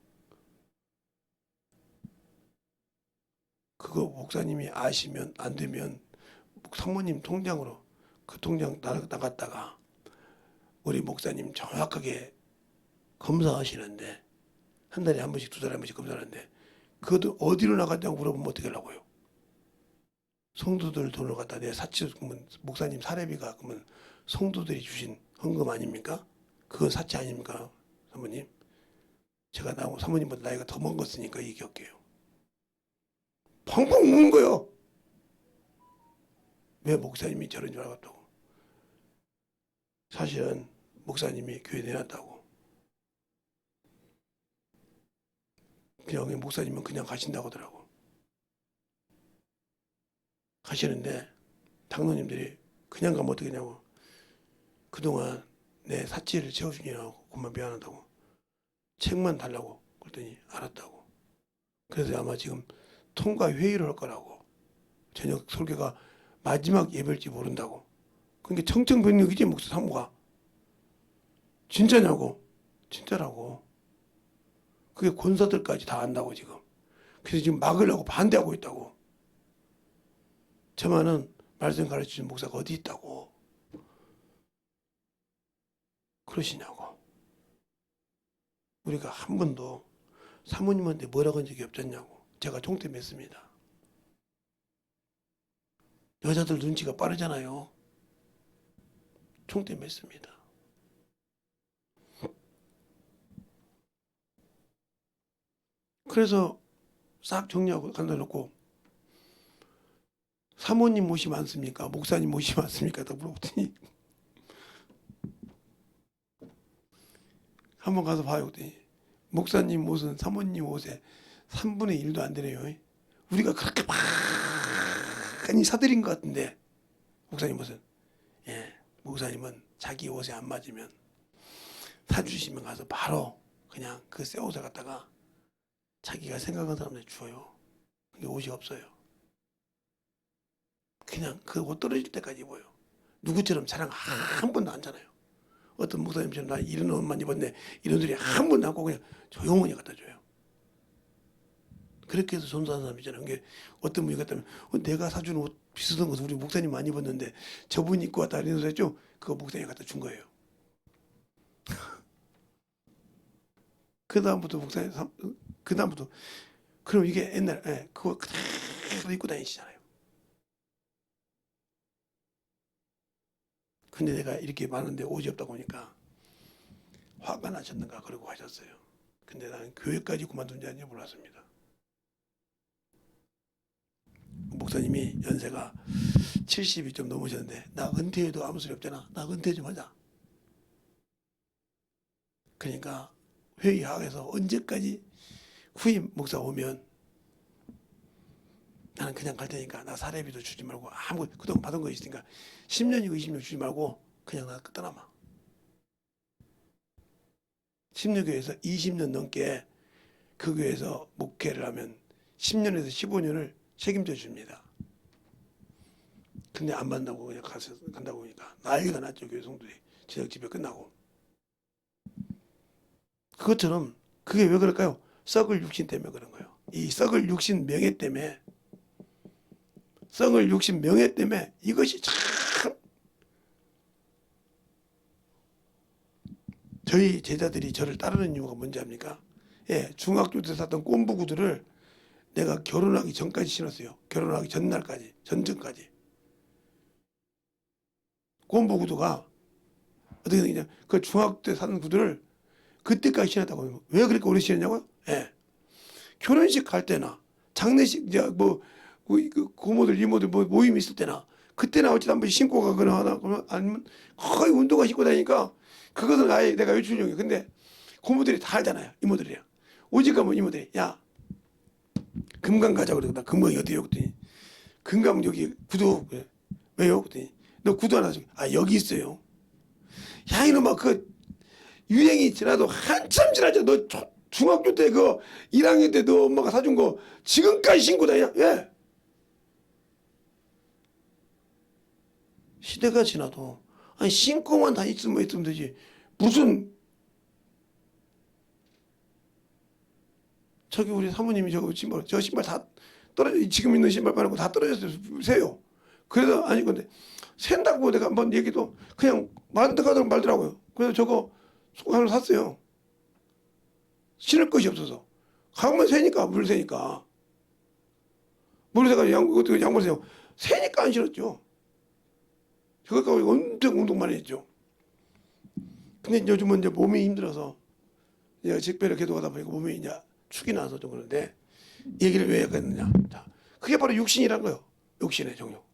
그거 목사님이 아시면 안 되면 사모님 통장으로 그 통장 나갔다가 우리 목사님 정확하게 검사하시는데 한 달에 한 번씩 두 달에 한 번씩 검사하는데 그것도 어디로 나갔냐고 물어보면 어떻게 하려고요? 성도들 돈을 갖다 내 사치 그러면 목사님 사례비가 그러면 성도들이 주신 헌금 아닙니까? 그건 사치 아닙니까? 사모님 제가 나하고 사모님보다 나이가 더 먹었으니까 얘기할게요. 펑펑 우는 거예요. 왜 목사님이 저런 줄 알았다고. 사실은 목사님이 교회 내놨다고. 그냥 목사님은 그냥 가신다고 하더라고. 가시는데 장로님들이 그냥 가면 어떻게 하냐고. 그동안 내 사치를 채워주냐고 그만 미안하다고. 책만 달라고 그랬더니 알았다고. 그래서 아마 지금 통과 회의를 할 거라고. 저녁 설교가 마지막 예배일지 모른다고. 그러니까 청청변력이지 목사 사모가. 진짜냐고. 진짜라고. 그게 권사들까지 다 안다고 지금. 그래서 지금 막으려고 반대하고 있다고. 저만은 말씀 가르치는 목사가 어디 있다고. 그러시냐고. 우리가 한 번도 사모님한테 뭐라고 한 적이 없잖냐고. 제가 총대 맸습니다. 여자들 눈치가 빠르잖아요. 총대 맸습니다. 그래서 싹 정리하고 간다 놓고 사모님 옷이 많습니까? 목사님 옷이 많습니까? 다 물어봤더니 한번 가서 봐요. 그랬더니 목사님 옷은 사모님 옷에 3분의 1도 안 되네요. 우리가 그렇게 많이 사드린 것 같은데 목사님 옷은 목사님은 자기 옷에 안 맞으면 사주시면 가서 바로 그냥 그 새 옷을 갖다가 자기가 생각한 사람한테 줘요. 근데 옷이 없어요. 그냥 그 옷 떨어질 때까지 입어요. 누구처럼 자랑 한 번도 안 하잖아요. 어떤 목사님처럼 나 이런 옷만 입었네 이런 소리 한 번도 안 하고 그냥 조용히 갖다 줘요. 그렇게 해서 존재하는 사람이잖아요. 그게 어떤 분이 갖다면 내가 사준 옷 비슷한 것을 우리 목사님 많이 입었는데 저분이 입고 왔다 이런 소리 했죠. 그거 목사님이 갖다 준 거예요. 그 다음부터 목사님 그 다음부터 그럼 이게 옛날 그거 그대로 입고 다니시잖아요. 근데 내가 이렇게 많은데 옷이 없다고 하니까 화가 나셨는가 그러고 하셨어요. 근데 나는 교회까지 그만둔 줄 아닌지 몰랐습니다. 목사님이 연세가 70이 좀 넘으셨는데 나 은퇴해도 아무 소리 없잖아. 나 은퇴 좀 하자. 그러니까 회의하에서 언제까지 후임 목사 오면 나는 그냥 갈 테니까 나 사례비도 주지 말고 아무 그동안 받은 거 있으니까 10년이고 20년 주지 말고 그냥 나 떠나마. 16교에서 20년 넘게 그 교회에서 목회를 하면 10년에서 15년을 책임져 줍니다. 근데 안 받는다고 그냥 간다고 하니까 난리가 났죠. 교회 성도들이 저녁 집회 끝나고. 그것처럼 그게 왜 그럴까요? 썩을 육신 때문에 그런 거예요. 이 썩을 육신 명예 때문에 썩을 육신 명예 때문에 이것이 참 저희 제자들이 저를 따르는 이유가 뭔지 압니까? 중학교 때 샀던 꼼부 구두를 내가 결혼하기 전까지 신었어요. 결혼하기 전날까지 전전까지 꼼부 구두가 어떻게 되냐? 그 중학교 때 사는 구두를 그때까지 신었다고. 왜 그렇게 오래 신었냐고요? 예. 결혼식 갈 때나 장례식 이제 그 고모들 이모들 뭐 모임 있을 때나 그때나 어찌 한 번씩 신고 가거나 하나 그러면 아니면 거의 운동화 신고 다니니까 그것은 아예 내가 외출용이에요. 근데 고모들이 다 알잖아요. 이모들이야. 오직 가면 이모들이 야 금강 가자고 그러거든. 금강이 어디요? 그랬더니 금강 여기 구두. 그래. 왜요? 그랬더니 너 구두 하나 줘. 아 여기 있어요. 야 이놈아 그 유행이 지나도 한참 지나죠. 너 중학교 때 그 1학년 때 너 엄마가 사준 거 지금까지 신고 다니냐? 예. 시대가 지나도 아니 신고만 다니면 있으면 되지. 무슨 저기 우리 사모님이 저 신발 다 떨어져 지금 있는 신발 말고 다 떨어졌어요. 세요. 그래서 아니 근데 샌다고 내가 한번 얘기도 그냥 만들어가도록 말더라고요. 그래서 저거 하나 샀어요. 신을 것이 없어서 가면 새니까 물 새니까 물 새가 양말 새요. 새니까 안 신었죠. 저거 가지고 엄청 운동 많이 했죠. 근데 요즘은 이제 몸이 힘들어서 내가 직배를 계속하다 보니까 몸이 이제 축이 나서 좀 그런데 얘기를 왜 했느냐. 자, 그게 바로 육신이란 거예요. 육신의 정욕.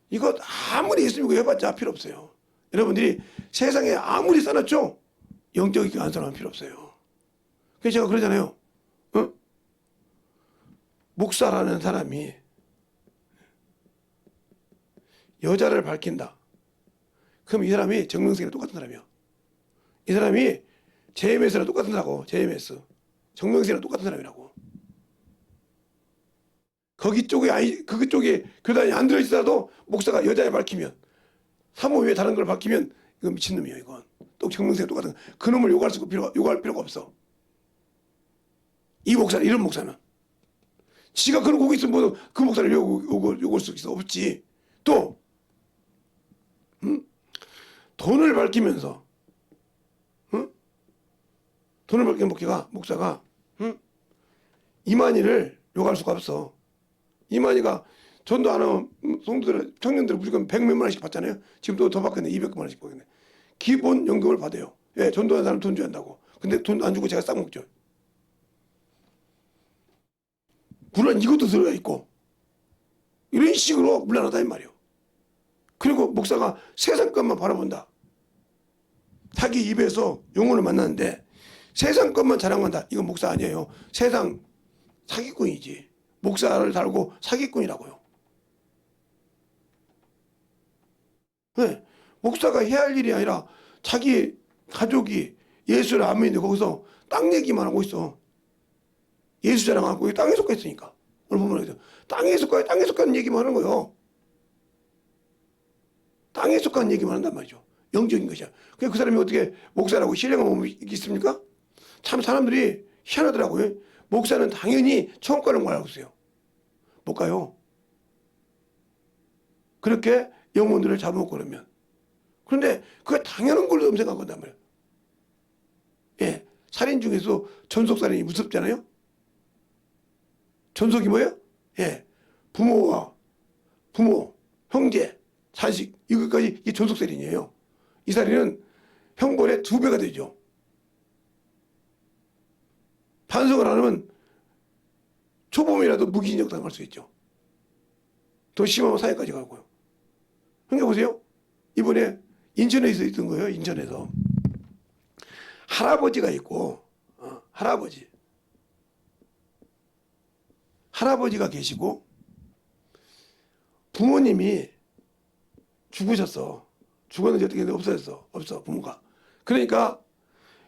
이거 아무리 있으면 이거 해봤자 필요 없어요. 여러분들이 세상에 아무리 써놨죠? 영적이게 안 써놓으면 필요 없어요. 그래서 제가 그러잖아요. 어? 목사라는 사람이 여자를 밝힌다. 그럼 이 사람이 정명석이랑 똑같은 사람이야. 이 사람이 JMS랑 똑같은 사람이라고. JMS. 정명석이랑 똑같은 사람이라고. 거기 쪽에 교단이 안 들어있어도 목사가 여자를 밝히면 사모 외에 다른 걸 밝히면 이거 미친놈이에요. 이건. 또 정명석이랑 똑같은 그 놈을 욕할 필요가 없어. 이 목사 이런 목사는 지가 그런 곡이 있으면 뭐 그 목사를 욕할 수 있어 없지. 또 돈을 밝히면서 돈을 밝힌 목사가 이만희를 욕할 수가 없어. 이만희가 전도 안 하면 성도들 청년들 무조건 100몇만 원씩 받잖아요. 지금 또 더 받겠네. 200만 원씩 받겠네. 기본 연금을 받아요. 예, 전도하는 사람 돈 줘야 한다고. 근데 돈 안 주고 제가 싹 먹죠. 물론 이것도 들어가 있고 이런 식으로 물러나다 이 말이에요. 그리고 목사가 세상 것만 바라본다. 자기 입에서 영혼을 만났는데 세상 것만 자랑한다. 이건 목사 아니에요. 세상 사기꾼이지. 목사를 달고 사기꾼이라고요. 네. 목사가 해야 할 일이 아니라 자기 가족이 예수를 안 믿는데 거기서 땅 얘기만 하고 있어. 예수 자랑하고 땅에 속해 있으니까. 오늘 보면 땅에 속하는 얘기만 하는 거예요. 땅에 속한 얘기만 한단 말이죠. 영적인 것이야. 그 사람이 어떻게 목사라고 신뢰가 있습니까? 참 사람들이 희한하더라고요. 목사는 당연히 천국 가는 걸 알고 있어요. 못 가요. 그렇게 영혼들을 잡아먹고 그러면. 그런데 그게 당연한 걸로 생각한단 말이에요. 예. 살인 중에서 전속살인이 무섭잖아요. 전속이 뭐예요? 예. 부모, 형제, 자식, 이것까지 이게 전속살인이에요. 이 살인은 형벌의 2배가 되죠. 반성을 안 하면 초범이라도 무기징역 당할 수 있죠. 더 심하면 사회까지 가고요. 그러니까 보세요. 이번에 인천에서 있던 거예요. 인천에서. 할아버지가 있고 할아버지가 계시고 부모님이 죽으셨어. 죽었는지 어떻게 없어졌어. 없어 부모가. 그러니까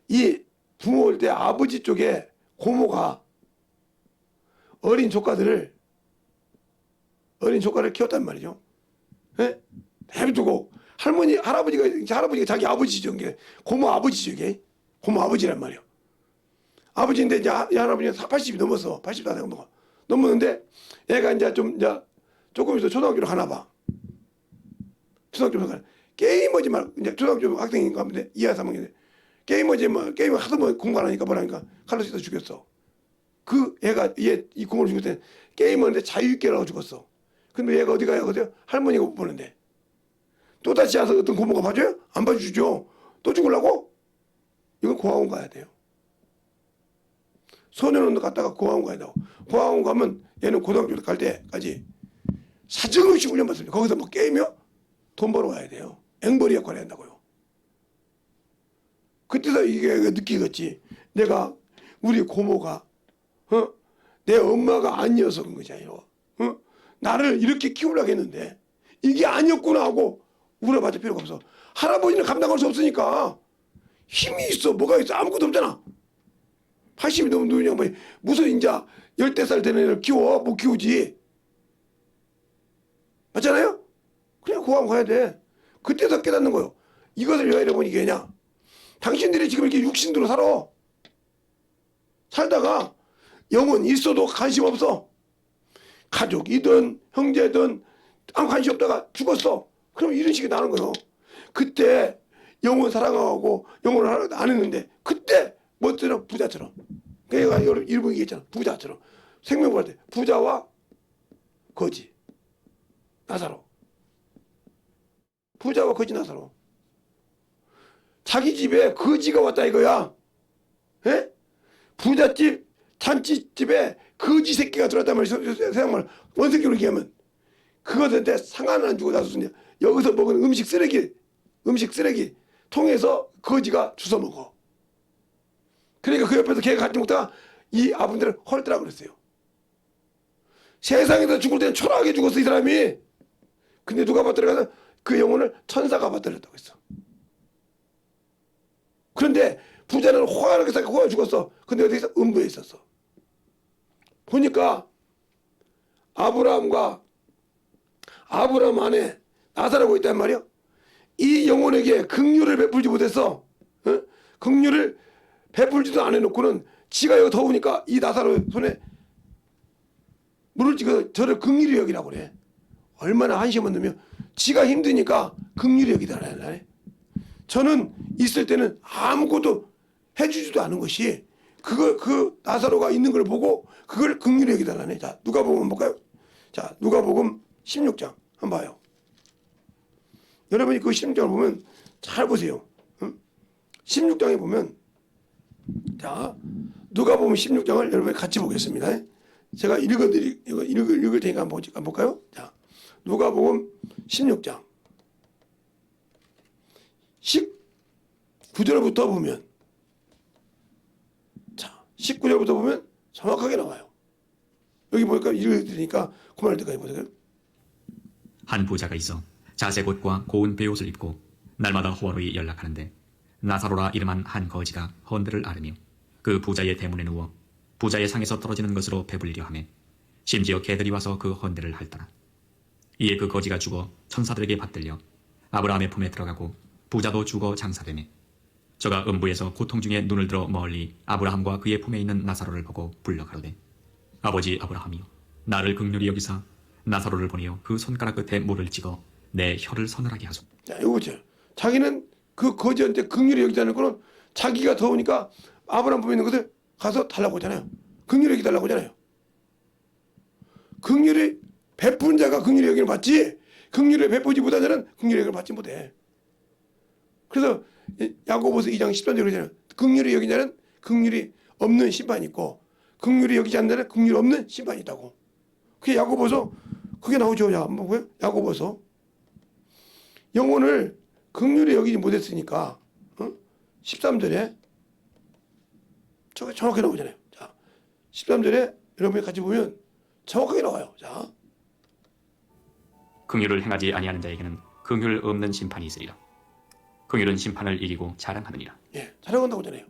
이 부모일 때 아버지 쪽에 고모가 어린 조카를 키웠단 말이죠. 예? 해두고 할아버지가 자기 아버지죠. 이게 고모 아버지죠. 이게 고모 아버지란 말이에요. 아버지인데 이제 이 할아버지는 80이 넘었어. 80다 넘었는데 얘가 이제 조금 있어 초등학교로 가나 봐. 초등학교로 가나. 게임하지 말고 이제 초등학교 학생인가 본데 2학 3학년인데 게임 하도 공부 안 하니까 뭐라니까 칼로 씻어 죽였어. 그 애가 이 공을 죽일 때 게임하는데 자유있게라고 죽었어. 근데 얘가 어디 가요? 할머니가 못 보는데 또다시 와서 어떤 고모가 봐줘요? 안 봐주죠. 또 죽으려고? 이건 고아원 가야 돼요. 소년원도 갔다가 고아원 가야 되고, 고아원 가면 얘는 고등학교 갈 때까지 사정없이 훈련받습니다. 거기서 뭐 게임이요? 돈 벌어와야 돼요. 앵벌이 역할을 한다고요. 그때서 이게 느끼겠지. 내가 우리 고모가 내 엄마가 아니어서 그런 거지 아니요. 나를 이렇게 키우려고 했는데 이게 아니었구나 하고 울어봐줄 필요가 없어. 할아버지는 감당할 수 없으니까 힘이 있어. 뭐가 있어. 아무것도 없잖아. 80이 넘은 누구냐. 무슨 이제 10살 되는 애를 키워. 못 키우지. 맞잖아요? 그냥 고아원 가야 돼. 그때서 깨닫는 거요. 이것을 왜 여러분이 얘기하냐. 당신들이 지금 이렇게 육신으로 살아. 살다가 영혼 있어도 관심 없어. 가족이든 형제든 아무 관심 없다가 죽었어. 그럼 이런 식이 나는 거예요. 그때 영혼 사랑하고 영혼을 안 했는데 그때 뭐처럼 부자처럼. 그러니까 일본 얘기했잖아. 부자처럼. 생명을 할 때 부자와 거지. 나사로. 부자와 거지 나사로. 자기 집에 거지가 왔다 이거야. 에? 부잣집 잔치집에 거지 새끼가 들어왔단 말이야. 세상말 원색으로 얘기하면 그것한테 상한 안 주고 나서 여기서 먹은 음식 쓰레기 통해서 거지가 주워 먹어. 그러니까 그 옆에서 걔가 같이 먹다가 이 아버지를 헐더라 그랬어요. 세상에서 죽을 때는 초라하게 죽었어 이 사람이. 근데 누가 받들어가서 그 영혼을 천사가 받들었다고 했어. 그런데 부자는 호화하게 살고 호화 죽었어. 근데 어디서 음부에 있었어. 보니까 아브라함 안에 나사로가 있단 말이야. 이 영혼에게 긍휼을 베풀지 못했어. 긍휼을 베풀지도 안 해놓고는 지가 여기 더우니까 이 나사로 손에 물을 찍어 저를 긍휼히 여기라고 그래. 얼마나 한심 없느면 지가 힘드니까 긍휼히 여기달라네. 저는 있을 때는 아무것도 해주지도 않은 것이 그 나사로가 있는 걸 보고 그걸 긍휼히 여기달라네. 자, 누가복음 볼까요? 자, 누가복음 16장 한번 봐요. 여러분이 그 16장을 보면 잘 보세요. 16장에 보면 자, 누가복음 16장을 여러분이 같이 보겠습니다. 제가 읽을 테니까 한번 볼까요? 자, 누가복음 16장 19절부터 보면 자 19절부터 보면 정확하게 나와요. 여기 보니까 읽으니까 그만할 때까지 보세요. 한 부자가 있어 자색옷과 고운 베옷을 입고 날마다 호월의 연락하는데 나사로라 이름한 한 거지가 헌들을 앓으며 그 부자의 대문에 누워 부자의 상에서 떨어지는 것으로 배불리려 하며 심지어 개들이 와서 그 헌들을 핥더라. 이에 그 거지가 죽어 천사들에게 받들려 아브라함의 품에 들어가고 부자도 죽어 장사되매 저가 음부에서 고통 중에 눈을 들어 멀리 아브라함과 그의 품에 있는 나사로를 보고 불러 가로되 아버지 아브라함이여 나를 긍휼히 여기사 나사로를 보내어 그 손가락 끝에 물을 찍어 내 혀를 서늘하게 하소. 자, 이거 보세요. 자기는 그 거지한테 긍휼히 여기자는 거는 자기가 더우니까 아브라함 품에 있는 것을 가서 달라고 하잖아요. 긍휼히 여기달라고 하잖아요. 긍휼히 베푼 자가 긍휼히 여기를 받지 긍휼히 베푸지 못한 자는 긍휼히 여기를 받지 못해. 그래서 야고보서 2장 13절에 그러잖아요. 긍휼히 여긴 자는 긍휼이 없는 심판이 있고 긍휼히 여기지 않는 자는 긍휼이 없는 심판이 있다고. 그게 야고보서 그게 나오죠. 야, 뭐고요? 야고보서 영혼을 긍휼히 여기지 못했으니까 13절에 저게 정확하게 나오잖아요. 자, 13절에 여러분이 같이 보면 정확하게 나와요. 자, 긍휼을 행하지 아니하는 자에게는 긍휼 없는 심판이 있으리라. 긍휼은 심판을 이기고 자랑하느니라. 예, 자랑한다고 하잖아요.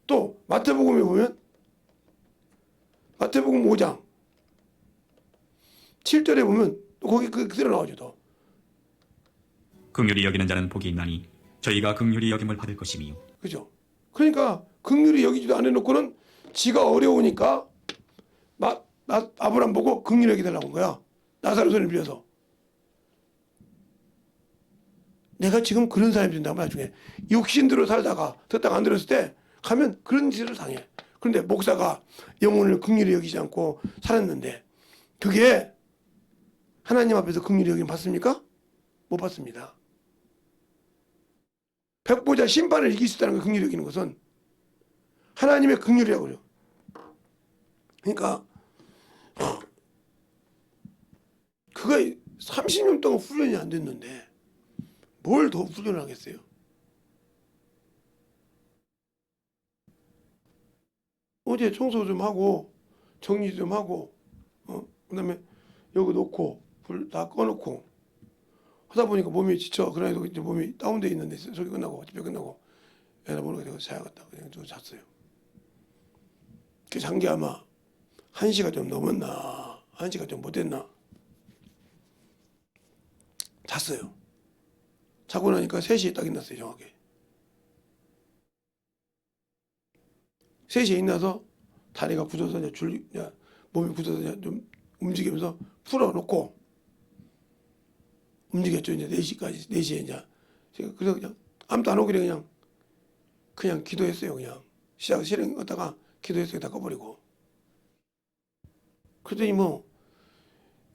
또 마태복음에 보면 마태복음 5장 7절에 보면 또 거기 그대로 나오죠. 또. 긍휼히 여기는 자는 복이 있나니 저희가 긍휼히 여김을 받을 것이미요. 그죠? 그러니까 긍휼히 여기지도 안 해놓고는 지가 어려우니까 아브라함 보고 긍휼히 여기달라고 한 거야. 나사로 손을 빌려서. 내가 지금 그런 사람이 된다고 나중에 육신대로 살다가 듣다가 안 들었을 때 가면 그런 짓을 당해. 그런데 목사가 영혼을 긍휼히 여기지 않고 살았는데 그게 하나님 앞에서 긍휼히 여김 받습니까? 못 받습니다. 백보자 심판을 이길 수 있다는 거, 긍휼히 여기는 것은 하나님의 긍휼이라고 그래요. 그러니까 그가 30년 동안 훈련이 안 됐는데 뭘 더 훈련을 하겠어요? 어제 청소 좀 하고 정리 좀 하고 그다음에 여기 놓고 불 다 꺼놓고 하다 보니까 몸이 지쳐. 그래도 이제 몸이 다운돼 있는데 저기 끝나고 집에 끝나고 애나 보니까 내가 자야겠다. 그냥 좀 잤어요. 그 잔 게 아마 1시가 좀 넘었나 1시가 좀 못됐나 잤어요. 자고 나니까 3시에 딱 일어났어요. 정확히 3시에 일어나서 다리가 굳어서 이제 몸이 굳어서 이제 좀 움직이면서 풀어놓고 움직였죠. 이제 4시까지 4시에 이제 제가 그래서 그냥 아무도 안 오길래 그냥 기도했어요. 그냥 시작 실행하다가 기도했어요. 다 꺼버리고 그랬더니 뭐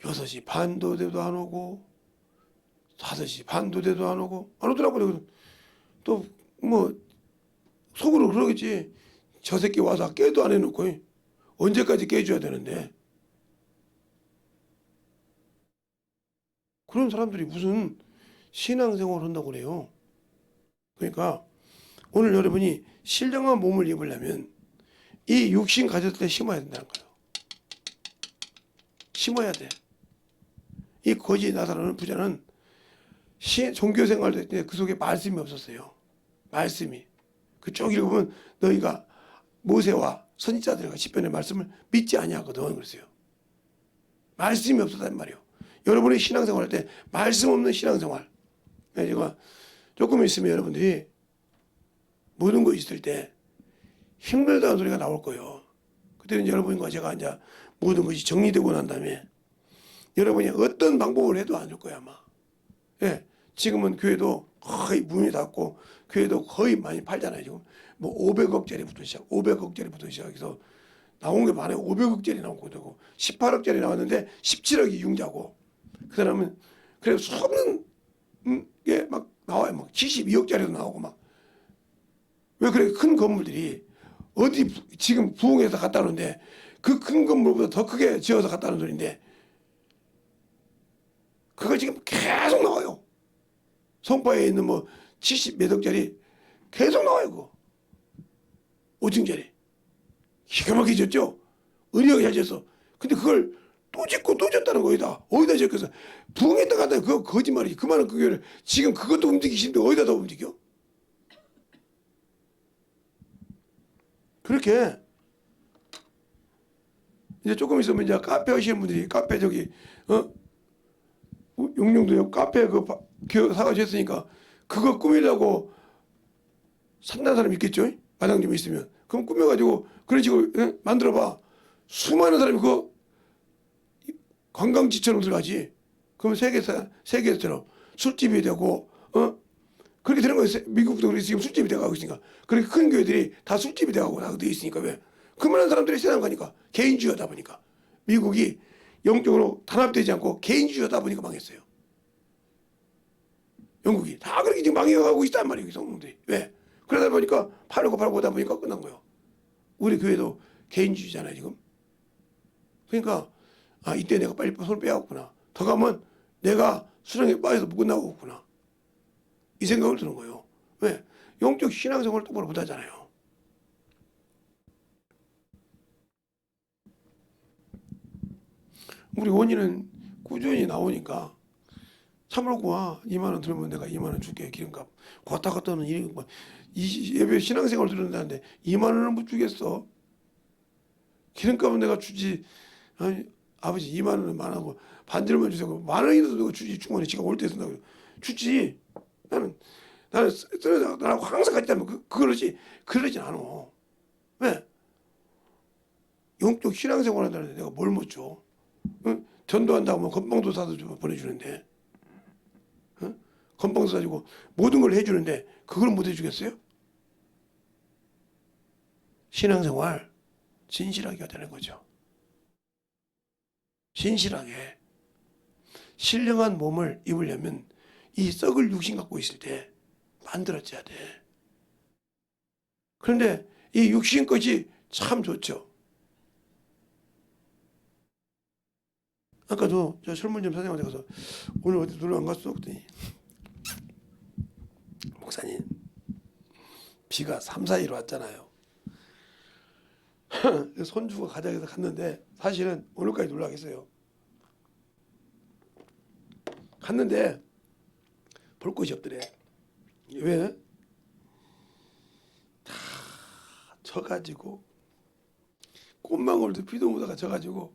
6시 반도 돼도 안 오고 5시 반도 돼도 안 오고 안 오더라고요. 또 뭐 속으로 그러겠지. 저 새끼 와서 깨도 안 해놓고 언제까지 깨줘야 되는데 그런 사람들이 무슨 신앙생활을 한다고 그래요. 그러니까 오늘 여러분이 신령한 몸을 입으려면 이 육신 가졌을 때 심어야 된다는 거예요. 심어야 돼. 이 거지 나사로는 부자는 종교 생활도 했는데 그 속에 말씀이 없었어요. 말씀이. 그쪽 읽으면 너희가 모세와 선지자들과 시편의 말씀을 믿지 아니하거든 그랬어요. 말씀이 없었단 말이에요. 여러분이 신앙생활 할 때 말씀 없는 신앙생활. 제가 조금 있으면 여러분들이 모든 거 있을 때 힘들다는 소리가 나올 거예요. 그때는 여러분과 제가 이제 모든 것이 정리되고 난 다음에 여러분이 어떤 방법을 해도 안 줄 거야 아마. 예, 지금은 교회도 거의 문이 닫고 교회도 거의 많이 팔잖아요. 지금 뭐 500억짜리부터 시작해서 나온 게 많아요. 500억짜리 나오고 되고 18억짜리 나왔는데 17억이 융자고 그 사람은 그래서 수없는 게 막 나와요. 막 72억짜리도 나오고 막 왜 그래 큰 건물들이 어디 지금 부흥해서 갖다 놓는데 그 큰 건물보다 더 크게 지어서 갖다 놓은 소리인데 그거 지금 계속 나와요. 송파에 있는 뭐 70 몇 억짜리 계속 나와요. 그거 5층짜리 기가 막히게 졌죠. 의리하게 잘 졌어. 근데 그걸 또 짓고 또 졌다는 거이다. 어디다 짓겠어. 부흥했다 갔다 그거 거짓말이지. 그만한 그 교회를 지금 그것도 움직이기 싫은데 어디다 더 움직여? 그렇게 이제 조금 있으면 이제 카페 하시는 분들이 카페 저기 용룡도 카페 그 사가셨으니까 그거 꾸미려고 산다는 사람 있겠죠? 마당 좀 있으면 그럼 꾸며가지고 그런 식으로 만들어봐. 수많은 사람이 그거 관광지처럼 들어가지. 그럼 세계에서처럼 술집이 되고 그렇게 되는 거예요. 미국도 그래서 지금 술집이 돼가고 있으니까. 그렇게 큰 교회들이 다 술집이 돼가고 다 돼 있으니까 왜? 그만한 사람들이 세상 가니까 개인주의하다 보니까 미국이 영적으로 단합되지 않고 개인주의하다 보니까 망했어요. 영국이 다 그렇게 지금 망해가고 있단 말이에요. 성공들이 왜? 그러다 보니까 팔고 하다 보니까 끝난 거예요. 우리 교회도 개인주의잖아요 지금. 그러니까 이때 내가 빨리 손을 빼야겠구나. 더 가면 내가 수렁에 빠져서 못 끝나고있구나. 이 생각을 드는 거예요. 왜? 영적 신앙생활을 똑바로 못하잖아요. 우리 원인은 꾸준히 나오니까 참으라고 와. 2만 원 들으면 내가 2만 원 줄게. 기름값. 왔다 갔다는 일이 뭐 예배 신앙생활 들었는데 2만 원을 못 주겠어. 기름값은 내가 주지. 아니 아버지 2만 원은 많아고 반절만 주세요. 만 원이라도 내가 주지. 중간에 지가 올 때 쓴다고 주지. 나는 나하고 항상 같이 하면 그러진 않아. 왜? 영적 신앙생활 한다는데 내가 뭘 못 줘? 응? 전도한다고 하면 건빵도 사서 보내주는데 건빵도 사주고 모든 걸 해주는데 그걸 못 해주겠어요? 신앙생활 진실하게 하자는 거죠. 진실하게 신령한 몸을 입으려면 이 썩을 육신 갖고 있을 때 만들어져야 돼. 그런데 이 육신 것이 참 좋죠. 아까도 저 설문점 사장한테 가서 오늘 어디 놀러 안 갔어? 그랬더니 목사님 비가 3, 4일 왔잖아요. 손주가 가자 해서 갔는데 사실은 오늘까지 놀러 가겠어요. 갔는데 볼 곳이 없더래. 왜? 다 져가지고 꽃망울도 비도 오다가 져가지고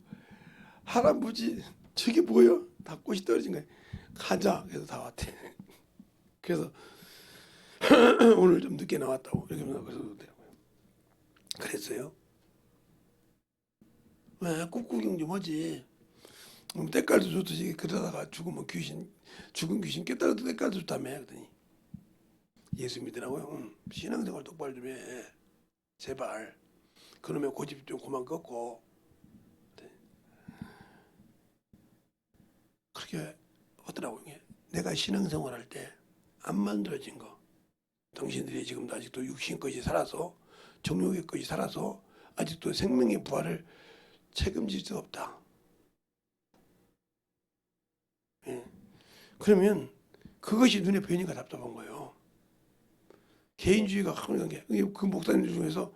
할아버지 저게 뭐야? 다 꽃이 떨어진 거야. 가자. 그래서 다 왔대. 그래서 오늘 좀 늦게 나왔다고 이렇게 그러더라고요. 그랬어요. 왜 꽃구경 좀 하지. 때깔도 좋듯이 그러다가 죽으면 죽은 귀신 깨달아도 때깔도 좋다며. 그러더니 예수 믿으라고요. 신앙생활 똑바로 좀 해. 제발. 그러면 고집 좀 그만 꺾고. 그렇게 하더라고요. 내가 신앙생활 할 때 안 만들어진 거. 당신들이 지금도 아직도 육신 것이 살아서 정욕의 것이 살아서 아직도 생명의 부활을 책임질 수 없다. 예. 그러면 그것이 눈에 보이니까 답답한 거예요. 개인주의가 하는 게 그 목사님들 중에서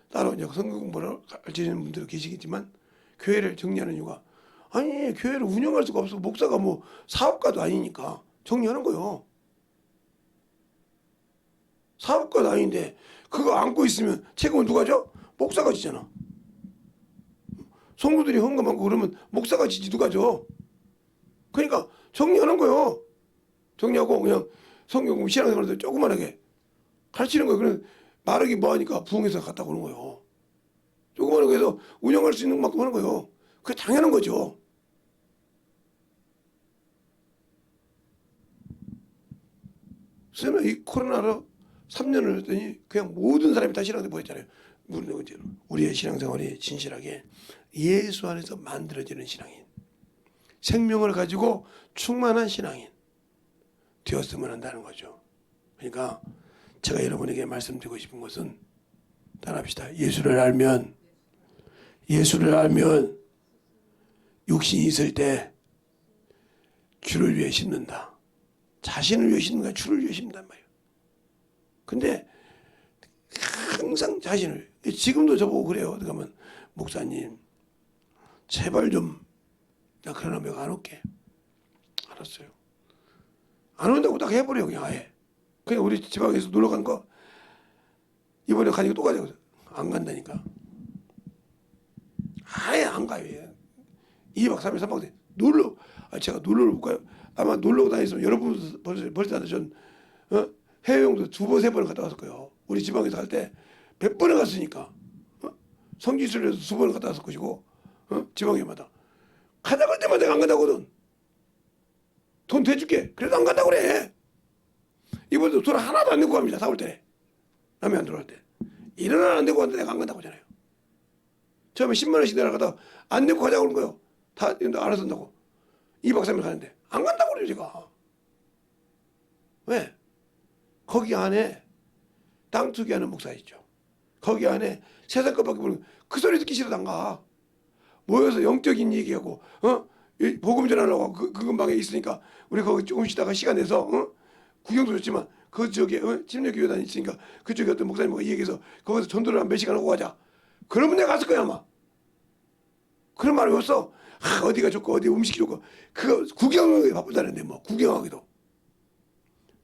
따로 이제 성경 공부를 가르치는 분들 계시겠지만 교회를 정리하는 이유가 아니 교회를 운영할 수가 없어. 목사가 뭐 사업가도 아니니까 정리하는 거예요. 사업가도 아닌데 그거 안고 있으면 책임은 누가 져? 목사가 지잖아. 성도들이 헌금 많고 그러면 목사가 지지 누가 져? 그러니까 정리하는 거예요. 정리하고 그냥 성경 공부 신앙생활도 조그만하게 가르치는 거예요. 그냥 말하기 뭐하니까 부흥해서 갔다 오는 거예요. 조그만하게 해서 운영할 수 있는 만큼 하는 거예요. 그게 당연한 거죠. 그래서 이 코로나로 3년을 했더니 그냥 모든 사람이 다 신앙생활 보였잖아요. 우리의 신앙생활이 진실하게 예수 안에서 만들어지는 신앙인, 생명을 가지고 충만한 신앙인 되었으면 한다는 거죠. 그러니까 제가 여러분에게 말씀드리고 싶은 것은 따라합시다. 예수를 알면 육신이 있을 때 주를 위해 심는다. 자신을 위해 심는가 주를 위해 심는단 말이에요. 근데 항상 자신을 지금도 저보고 그래요. 그러면 목사님 제발 좀 나 그러나 내가 안 올게. 알았어요. 안 온다고 딱 해버려요. 그냥 아예. 그냥 우리 지방에서 놀러 간 거 이번에 가니까 또 가자고. 안 간다니까. 아예 안 가요. 2박 3일 3박 4일 놀러. 제가 놀러를 못 가요. 아마 놀러 다니시면 여러분 벌써 전 해외여행도 2번 3번을 갔다 왔을 거예요. 우리 지방에서 갈 때 100번을 갔으니까 성지순례도 2번을 갔다 왔을 것이고 지방에마다 가다 갈 때마다 내가 안 간다거든. 돈 대줄게. 그래도 안 간다고 그래. 이번에도 돈 하나도 안 내고 갑니다. 4월 달에 남해 안 들어갈 때 1원 하나 안 내고 갔는데 내가 안 간다고 하잖아요. 처음에 10만 원씩 내려가다 안 내고 가자고 그런 거예요. 다 알아서 한다고. 2박 3일 가는데 안 간다고 그래요. 제가. 왜? 거기 안에 땅 투기하는 목사 있죠. 거기 안에 세상 것밖에 모르는 그 소리 듣기 싫어도 안 가. 모여서 영적인 얘기하고 복음 전하려고 그 근방에 있으니까 우리 거기 조금 쉬다가 시간 내서 구경도 좋지만 그쪽에 침례교회단 있으니까 그쪽에 어떤 목사님과 얘기해서 거기서 전도를 한 몇 시간 하고 가자. 그러면 내가 갔을 거야 아마. 그런 말이 없어. 어디가 좋고 어디 음식이 좋고 그거 구경하기 바쁘다는데 뭐 구경하기도.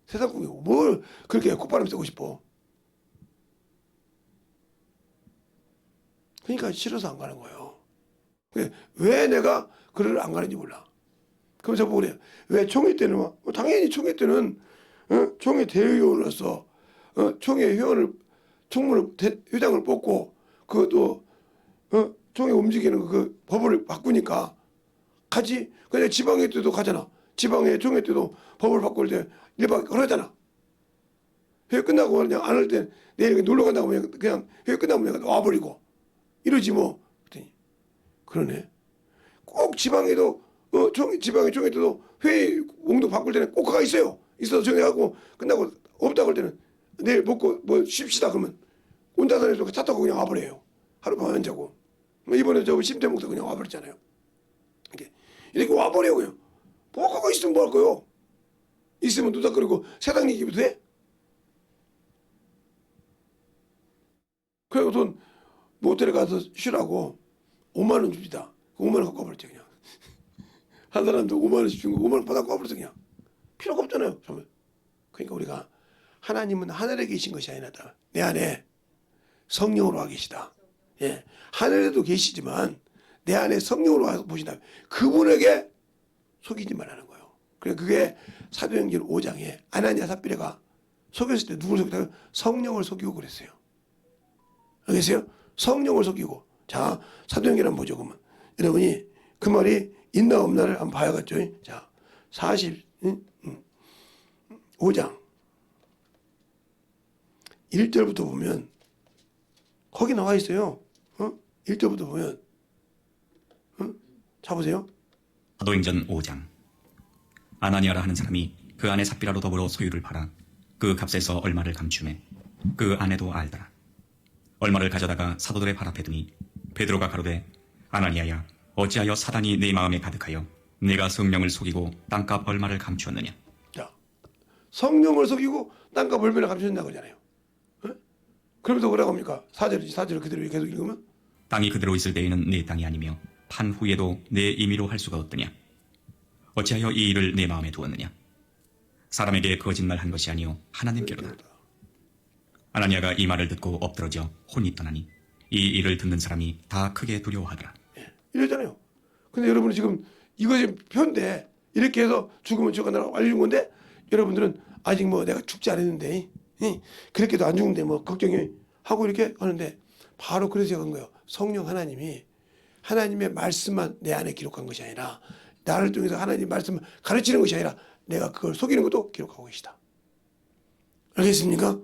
세상 구경 뭘 그렇게 콧바람 쐬고 싶어. 그러니까 싫어서 안 가는 거예요. 왜 내가 그를 안 가는지 몰라. 그럼 저보고 그래요. 왜 총회 때는 당연히 총회 때는 총회 대의원으로서 총회 회원을 회장을 뽑고 그것도 총회 움직이는 그 법을 바꾸니까 가지. 그냥 지방회 때도 가잖아. 지방회 총회 때도 법을 바꿀 때 1박 그러잖아. 회의 끝나고 그냥 안 할 때 내일 놀러 간다고 그냥 회의 끝나고 그냥 와버리고 이러지 뭐. 그러네. 꼭 지방에도 지방의 총회 때도 회의 공동 바꿀 때는 꼭 그가 있어요. 있어서 정해하고 끝나고 없다 그럴 때는 내일 먹고 뭐 쉽시다 그러면 운전선에서 차 타고 그냥 와버려요. 하룻밤 안 자고. 뭐 이번에 저 심태 목사 그냥 와버렸잖아요. 이렇게 와버려요 그냥. 뭐 그거 있으면 뭐 할 거요? 있으면 누닥거리고 세상 얘기부터 해? 그리고 돈 모텔에 가서 쉬라고 5만 원 줍니다. 5만 원 갖고 와버렸죠 그냥. 한 사람도 5만 원씩 준 거 5만 원 받아갖고 와버렸어 그냥. 필요가 없잖아요. 정말. 그러니까 우리가 하나님은 하늘에 계신 것이 아니라 내 안에 성령으로 와 계시다. 예, 하늘에도 계시지만 내 안에 성령으로 와서 보신다. 그분에게 속이지 말라는 거예요. 그래 그게 사도행전 5장에 아나니아 삽비라가 속였을 때 누구를 속였다고? 성령을 속이고 그랬어요. 알겠어요? 성령을 속이고. 자, 사도행전 한번 보죠. 그러면 여러분이 그 말이 있나 없나를 한번 봐야겠죠. 자, 45장 1절부터 보면 거기 나와 있어요. 1절부터 보면 자 보세요. 사도행전 5장. 아나니아라 하는 사람이 그 안에 삽비라로 더불어 소유를 팔아 그 값에서 얼마를 감추매 그 아내도 알더라. 얼마를 가져다가 사도들의 발 앞에 두니 베드로가 가로되 아나니아야 어찌하여 사단이 네 마음에 가득하여 내가 성령을 속이고 땅값 얼마를 감추었느냐. 자, 성령을 속이고 땅값 얼마나 감추었냐고 하잖아요. 그러면서 뭐라고 합니까? 4절을 그대로 계속 읽으면 땅이 그대로 있을 때에는 내 땅이 아니며 판 후에도 내 임의로 할 수가 없더냐. 어찌하여 이 일을 내 마음에 두었느냐. 사람에게 거짓말한 것이 아니요 하나님께로다. 아나니아가 이 말을 듣고 엎드러져 혼이 떠나니 이 일을 듣는 사람이 다 크게 두려워하더라. 이러잖아요. 근데 여러분은 지금 이것이 편데 이렇게 해서 죽으면 죽어간다고 알려준 건데 여러분들은 아직 뭐 내가 죽지 않았는데 그렇게도 안 죽는데 뭐 걱정이 하고 이렇게 하는데 바로 그래서 그런 거예요. 성령 하나님이 하나님의 말씀만 내 안에 기록한 것이 아니라 나를 통해서 하나님의 말씀을 가르치는 것이 아니라 내가 그걸 속이는 것도 기록하고 계시다. 알겠습니까?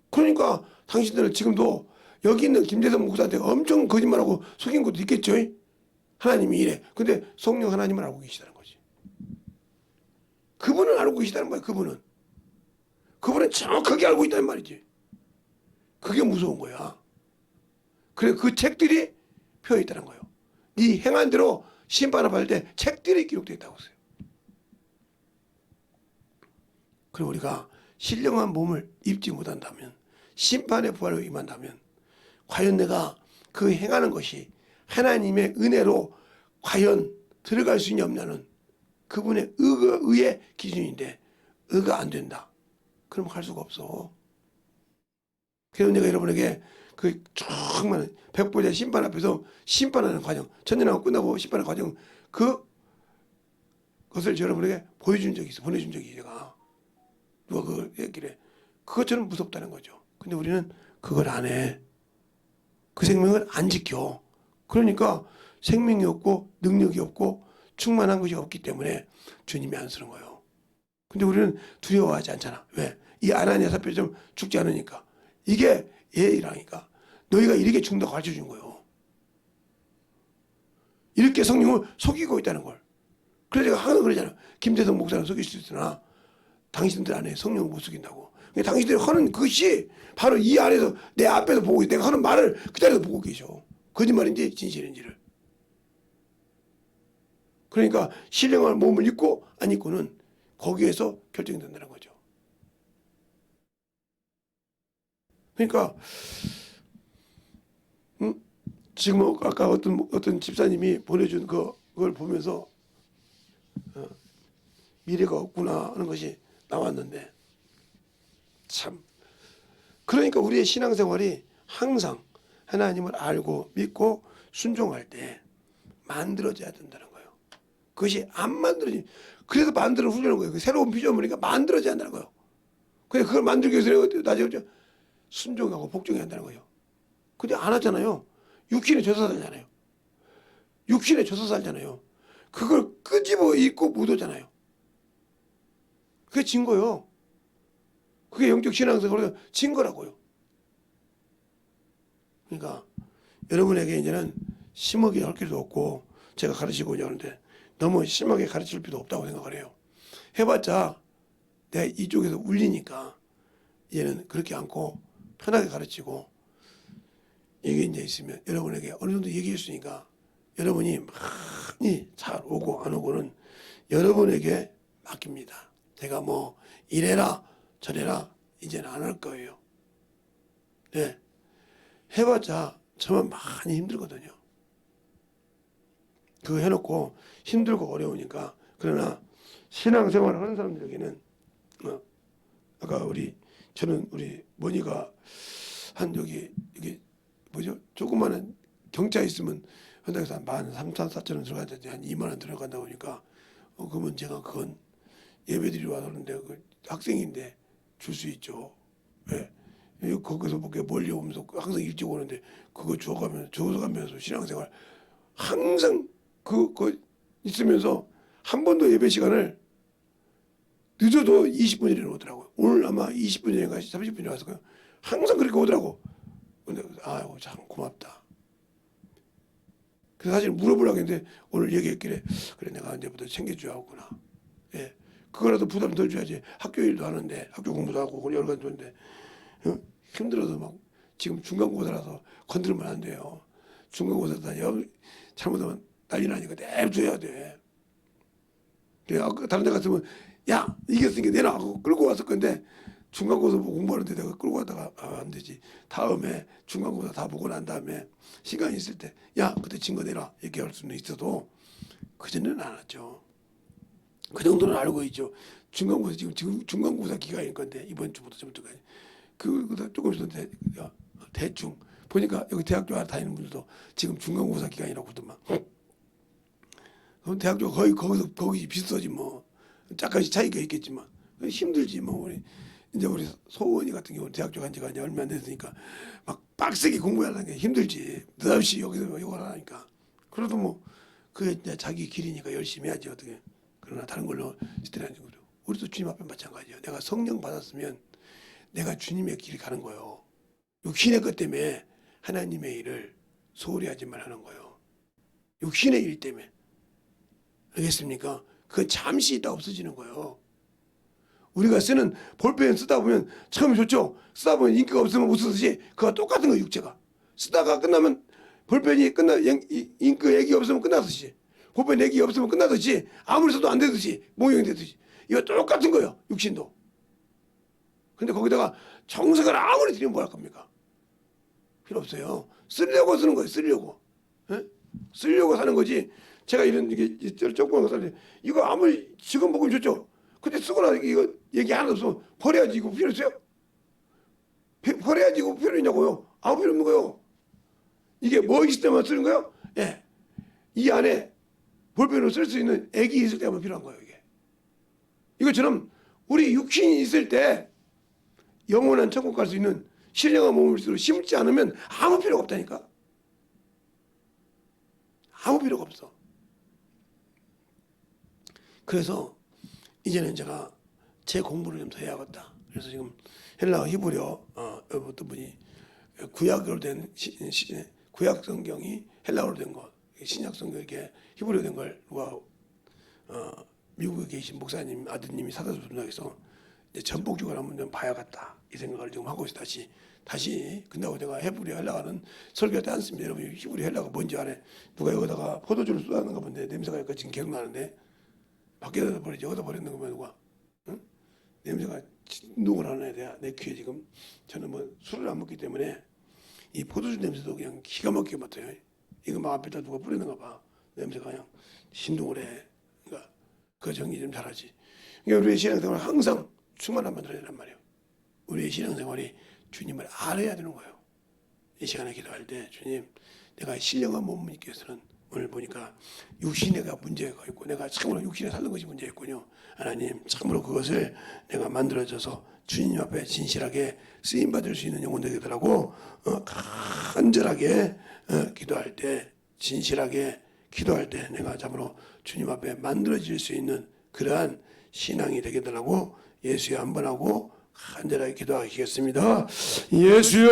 그러니까 당신들은 지금도 여기 있는 김재성 목사한테 엄청 거짓말하고 속인 것도 있겠죠. 하나님이 이래. 근데 성령 하나님을 알고 계시다는 거지. 그분은 알고 계시다는 거야. 그분은 정확하게 알고 있다는 말이지. 그게 무서운 거야. 그래 그 책들이 펴 있다는 거예요. 네 행한 대로 심판을 받을 때 책들이 기록되어 있다고 했어요. 그리고 우리가 신령한 몸을 입지 못한다면 심판의 부활로 임한다면 과연 내가 그 행하는 것이 하나님의 은혜로 과연 들어갈 수 있냐 없냐는 그분의 의의 기준인데 의가 안 된다. 그럼 할 수가 없어. 그래서 내가 여러분에게 그 정말 백보자 심판 앞에서 심판하는 과정, 천년왕국 끝나고 심판하는 과정 그것을 여러분에게 보여준 적이 있어. 보내준 적이 제가 누가 그걸 얘기를 해. 그것처럼 무섭다는 거죠. 근데 우리는 그걸 안 해. 그 생명을 안 지켜. 그러니까 생명이 없고 능력이 없고 충만한 것이 없기 때문에 주님이 안쓰러워요. 근데 우리는 두려워하지 않잖아. 왜? 이 아나니아 삽비라 좀 죽지 않으니까. 이게 예의라니까. 너희가 이렇게 죽는다고 가르쳐준 거예요. 이렇게 성령을 속이고 있다는 걸. 그래서 제가 항상 그러잖아요. 김재성 목사는 속일 수 있으나 당신들 안에 성령을 못 속인다고. 당신들이 하는 것이 바로 이 안에서 내 앞에서 보고 내가 하는 말을 그 자리에서 보고 계셔. 거짓말인지 진실인지를. 그러니까 신령한 몸을 입고 안 입고는 거기에서 결정이 된다는 거죠. 그러니까 지금 아까 어떤 집사님이 보내준 그걸 보면서 미래가 없구나 하는 것이 나왔는데 참 그러니까 우리의 신앙생활이 항상 하나님을 알고 믿고 순종할 때 만들어져야 된다는 거예요. 그것이 안 만들어지 그래서 만들어 훈련하는 거예요. 그 새로운 피조물이니까 만들어져야 한다는 거예요. 그래 그걸 만들기 위해서 나중에 순종하고 복종해야 한다는 거예요. 근데 안 하잖아요. 육신에 젖어 살잖아요. 육신에 젖어 살잖아요. 그걸 끄집어 입고 묻었잖아요. 그게 진 거예요. 그게 영적 신앙생활의 진 거라고요. 그러니까 여러분에게 이제는 심하게 할 필요도 없고 제가 가르치고자 하는데 너무 심하게 가르칠 필요도 없다고 생각을 해요. 해봤자 내가 이쪽에서 울리니까 얘는 그렇게 않고 편하게 가르치고, 이게 이제 있으면 여러분에게 어느 정도 얘기했으니까 여러분이 많이 잘 오고 안 오고는 여러분에게 맡깁니다. 제가 뭐 이래라 저래라 이제는 안 할 거예요. 네. 해봤자 저만 많이 힘들거든요. 그거 해놓고 힘들고 어려우니까. 그러나 신앙생활을 하는 사람들에게는 아까 저는 우리 머니가 한 여기 이게 뭐죠? 조그마한 경차 있으면 현장에서 한 13,000~14,000원 들어가는데 한 2만 원 들어간다 보니까 그러면 제가 그건 예배드리러 와서 그러는데 그 학생인데 줄 수 있죠. 예. 거기서 뭐게 멀리 오면서 항상 일찍 오는데 그거 줘가면서 신앙생활 항상 그거 있으면서 한 번도 예배 시간을 늦어도 20분 전에 오더라고요. 오늘 아마 20분 전인가 30분 전에 왔을 거예요. 항상 그렇게 오더라고. 근데 아이고 참 고맙다. 그래서 사실 물어보려고 했는데 오늘 얘기했길래 그래 내가 이제부터 챙겨줘야 하구나. 예. 그거라도 부담 덜 줘야지. 학교 일도 하는데 학교 공부도 하고 여러 가지 하는데 힘들어서 막 지금 중간고사라서 건들면 안 돼요. 중간고사 다 잘못하면 난리 나니까 내줘야 돼. 내가 다른 데 갔으면 야 이겼으니까 내놔 하고 끌고 왔을 건데 중간고사 공부하는데 내가 끌고 갔다가 안 되지. 다음에 중간고사 다 보고 난 다음에 시간이 있을 때 야 그때 진 거 내놔 이렇게 할 수는 있어도 그전에는 안 했죠. 그 정도는 알고 있죠. 중간고사 지금 중간고사 기간일 건데 이번 주부터 저부터까지 그보다 조금 있었는데 대충 보니까 여기 대학교 다니는 분들도 지금 중간고사 기간이라고 그러더만. 그럼 대학교 거기 비슷하지 뭐. 약간씩 차이가 있겠지만 힘들지 뭐. 우리 소원이 같은 경우는 대학교 간 지가 이제 얼마 안 됐으니까 막 빡세게 공부하는 게 힘들지. 느닷없이 여기서 이걸 하니까. 그래도 뭐 그게 이제 자기 길이니까 열심히 해야지 어떻게. 그러나 다른 걸로 시대라는 거죠. 우리도 주님 앞에 마찬가지예요. 내가 성령 받았으면 내가 주님의 길을 가는 거예요. 육신의 것 때문에 하나님의 일을 소홀히 하지 말라는 거예요. 육신의 일 때문에. 알겠습니까? 그건 잠시 있다 없어지는 거예요. 우리가 쓰는 볼펜 쓰다 보면 처음에 좋죠. 쓰다 보면 인기가 없으면 못 쓰듯이 그거 똑같은 거예요. 육체가. 쓰다가 끝나면 볼펜이 잉크 액이 없으면 끝나듯이 볼펜 액이 없으면 끝나듯이 아무리 써도 안 되듯이 모형이 되듯이 이거 똑같은 거예요. 육신도. 근데 거기다가 정성을 아무리 들이면 뭐 할 겁니까? 필요 없어요. 쓰려고 쓰는 거예요. 쓰려고. 예? 쓰려고 사는 거지. 제가 이게 조그만 거 사는데 이거 아무리 지금 먹으면 좋죠. 근데 쓰고 나서 이거 얘기 하나도 없으면 버려야지. 이거 필요 있어요? 버려야지. 이거 필요 있냐고요. 아무 필요 없는 거예요. 이게 뭐 있을 때만 쓰는 거예요? 예. 이 안에 볼펜으로 쓸 수 있는 액이 있을 때만 필요한 거예요. 이게. 이것처럼 우리 육신이 있을 때 영원한 천국 갈 수 있는 신령한 몸을 심지 않으면 아무 필요가 없다니까. 아무 필요가 없어. 그래서 이제는 제가 제 공부를 좀 더 해야겠다. 그래서 지금 헬라어 히브리어 어떤 분이 구약으로 된 구약 성경이 헬라어로 된 거, 신약 성경 이렇게 히브리어 된 걸 누가 미국에 계신 목사님 아드님이 사다 준다해서 이제 전폭적으로 한번 좀 봐야겠다 이 생각을 지금 하고 있어. 다시 근데 내가 히브리어 헬라어는 설교할 때 안 씁니다. 여러분 히브리어 헬라어가 뭔지 알아요? 누가 여기다가 포도주를 쏟아는가 본데 냄새가 약간 지금 기억나는데 밖에다 버리지 여기다 버렸는 거면 누가 응? 냄새가 진동을 하는 애야 내 귀에 지금. 저는 뭐 술을 안 먹기 때문에 이 포도주 냄새도 그냥 기가 막히게 맡아요. 이거 막 앞에다 누가 뿌리는가 봐. 냄새가 그냥 진동을 해. 그러니까 그 정리 좀 잘하지. 그러니까 우리의 신앙생활 항상 충만한 만들어야 된단 말이에요. 우리의 신앙생활이 주님을 알아야 되는 거예요. 이 시간에 기도할 때 주님 내가 신령한 몸을 입기 위해서는 오늘 보니까 육신에가 문제가 있고 내가 참으로 육신에 사는 것이 문제였군요. 하나님 참으로 그것을 내가 만들어져서 주님 앞에 진실하게 쓰임받을 수 있는 영혼 되겠더라고. 간절하게 기도할 때 진실하게 기도할 때 내가 참으로 주님 앞에 만들어질 수 있는 그러한 신앙이 되겠더라고. 예수여 한번 하고 간절하게 기도하시겠습니다. 예수여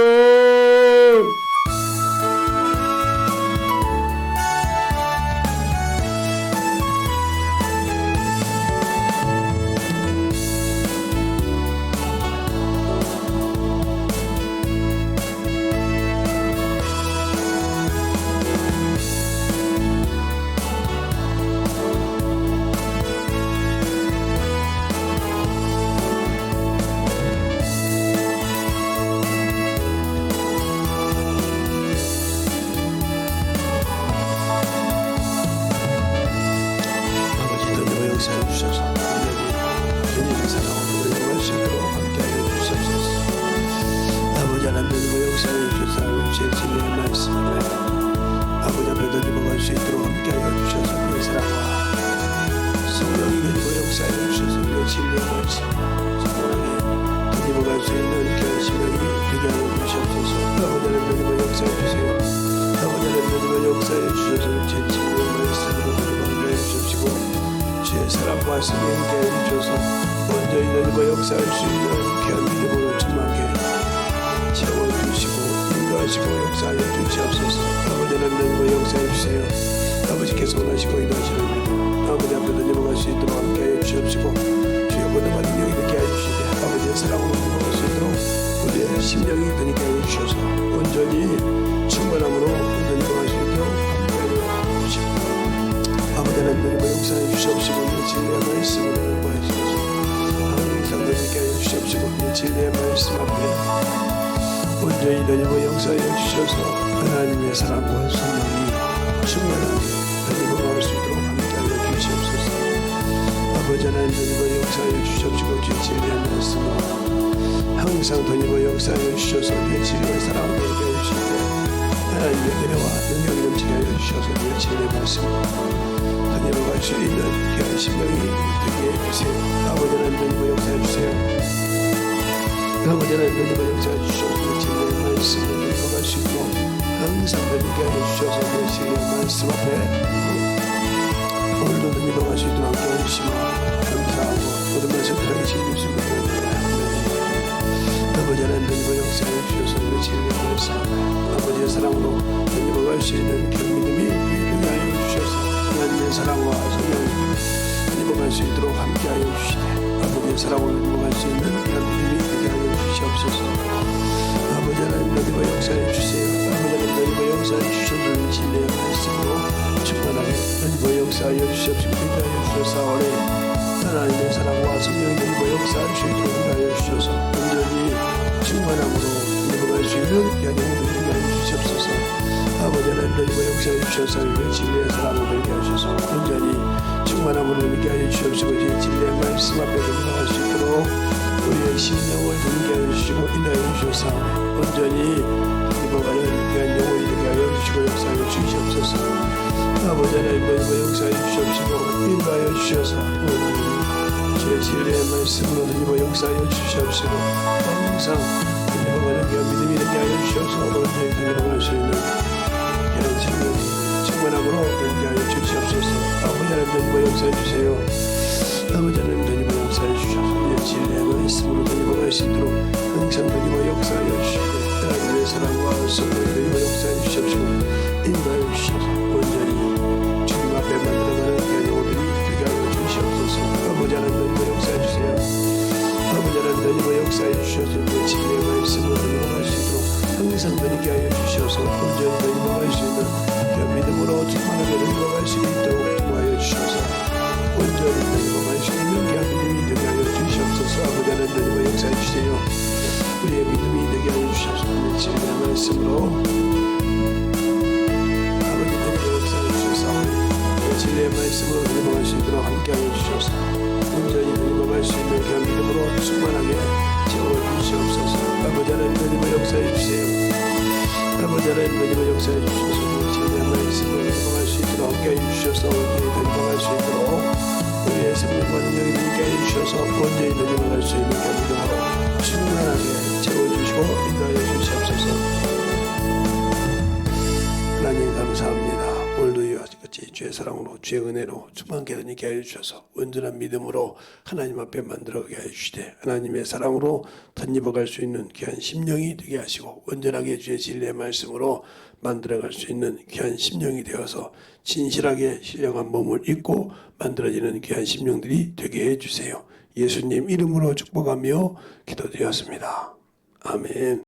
진리의 말씀 성령에 덧입어갈 수 있는 귀한 심령이 되게 하여 주시옵소서. 아버지 하나님의 역사해 주세요. 아버지 하나님의 역사해 주셔서 제 진리의 말씀으로 건강하여 주시고 주의 사랑과 성령께 하여 주셔서 먼저 이런 역사할 수 있는 귀한 믿음으로 충만케 채워주시고 인도하시고 역사하여 주시옵소서. 아버지 하나님의 역사해 주세요. 아버지께서 원하시고 인도하시는 믿음 아버지 앞에 던져갈 수 있도록 함께하여 주시옵시고 주의 모든 능력이 되게 하여 주시되 아버지의 사랑으로 던져갈 수 있도록 우리의 심령이 되게 하여 주셔서 온전히 충만함으로 던져갈 수 있도록 함께하여 주시고 아버지 하나님의 역사해 주시옵시고 이 진리의 말씀으로 인도하여 주셔서 항상 되게 하여 주시옵시고 이 진리의 말씀 앞에 온전히 던져고 역사해 주셔서 하나님의 사랑과 성령이 충만하게 던져갈 수 있도록 함께하여 주시옵소서. 아버지 하나님의 역사해 주시옵시고 주의 진리의 말씀으로 항상 던져고 역사해 주셔서 주의 진리의 사랑을 되게 하여 주시되 하나님의 은혜와 능력이 넘치게 하여 주셔서 주의 진리의 말씀으로 던져갈 수 있는 귀한 심령이 되게 해주세요. 아버지 하나님의 역사해 주세요. 아버지 하나님의 역사해 주셔서 진리의 말씀을 던져갈 수 있도록 항상 던지게 하여 주셔서 그 진리의 말씀 앞에 오늘도 던져갈 수 있도록 함께해 주시고 감사하고 모든 말씀 들어주신 예수님의 이름으로 아버지 하나님의 역사해 주셔서 그 진리의 말씀 아버지의 사랑으로 던져갈 수 있는 그 믿음이 되게 하여 주셔서 하나님의 사랑과 성령을 던져갈 수 있도록 함께하여 주시되 아버지의 사랑으로 던져갈 수 있는 그 믿음이 되게 하여 주시옵소서. 아버지 하나님 너희가 역사해 주세요. 아버지 하나님 너희가 역사해 주셔서 진리의 말씀으로 충만하게 너희가 역사하여 주시옵시고 인도하여 주셔서 하나님의 사랑과 성령이 너희가 역사할 수 있도록 인도하여 주셔서 온전히 충만함으로 넘어갈 수 있는 영향을 되게 하여 주시옵소서. 아버지 하나님 너희가 역사해 주셔서 그 진리의 사랑을 되게 하셔서 온전히 충만함으로 되게 하여 주시옵시고 진리의 말씀 앞에 넘어갈 수 있도록 우리의 심령을 들게 하여 주시고 인도하여 주셔서 온전히 이번가는 귀한 영혼이 되게 하여 주시고 역사하여 주시옵소서. 아버지 하나님 너희가 역사하여 주시옵시고 인도하여 주셔서 온전히 주의 진리의 말씀으로 너희가 역사하여 주시옵시고 항상 이번가는 귀한 믿음이 되게 하여 주셔서 온전히 달려갈 수 있는 귀한 생명이 충만함으로 되게 하여 주시옵소서. 아버지 하나님 너희가 역사해 주세요. 아버지 하나님 너희가 역사해 주셔서 진리의 말씀으로 너희가 수 있도록 항상 너희가 역사하여 주시고 하나님의 사랑과 성령이 너희가 역사해 주시옵시고 인도하여 주셔서 온전히 주님 앞에 만들어가는 귀한 영혼들이 되게 하여 주시옵소서. 아버지 하나님 너희가 역사해 주세요. 아버지 하나님 너희가 역사해 주셔서 그 진리의 말씀으로 너희가 갈 수 있도록 항상 너희가 하여 주셔서 온전히 너희가 갈 수 있는 귀한 믿음으로 충만하게 너희가 갈 수 있도록 도와여 주셔서 온전히 너희가 갈 수 있는 귀한 믿음이 되게 하여 주시옵소서. 아버지 하나님 너희가 역사해 주세요. 우리의 믿음이 되게 하여 주셔서 우리 진리의 말씀으로 아버지 너희가 역사해 주셔서 우리 진리의 말씀으로 너희가 갈 수 있도록 함께 하여 주셔서 온전히 너희가 갈 수 있는 귀한 믿음으로 충만하게 채워주시옵소서. 아버지 하나님 너희가 역사해 주세요. 아버지 하나님 너희가 역사해 주셔서 우리 진리의 말씀으로 너희가 갈 수 있도록 함께 하여 주셔서 온전히 너희가 갈 수 있도록 우리의 생명과 능력이 함께 해 주셔서 온전히 너희가 갈 수 있는 귀한 믿음으로 충만하게 채워주시고 인도하여 주시옵소서. 하나님 감사합니다. 오늘도 이와 같이 주의 사랑으로 주의 은혜로 충만케 되게 하여 주셔서 온전한 믿음으로 하나님 앞에 만들어가게 하여 주시되 하나님의 사랑으로 덧입어갈 수 있는 귀한 심령이 되게 하시고 온전하게 주의 진리의 말씀으로 만들어갈 수 있는 귀한 심령이 되어서 진실하게 신령한 몸을 입고 만들어지는 귀한 심령들이 되게 해주세요. 예수님 이름으로 축복하며 기도드렸습니다. 아멘.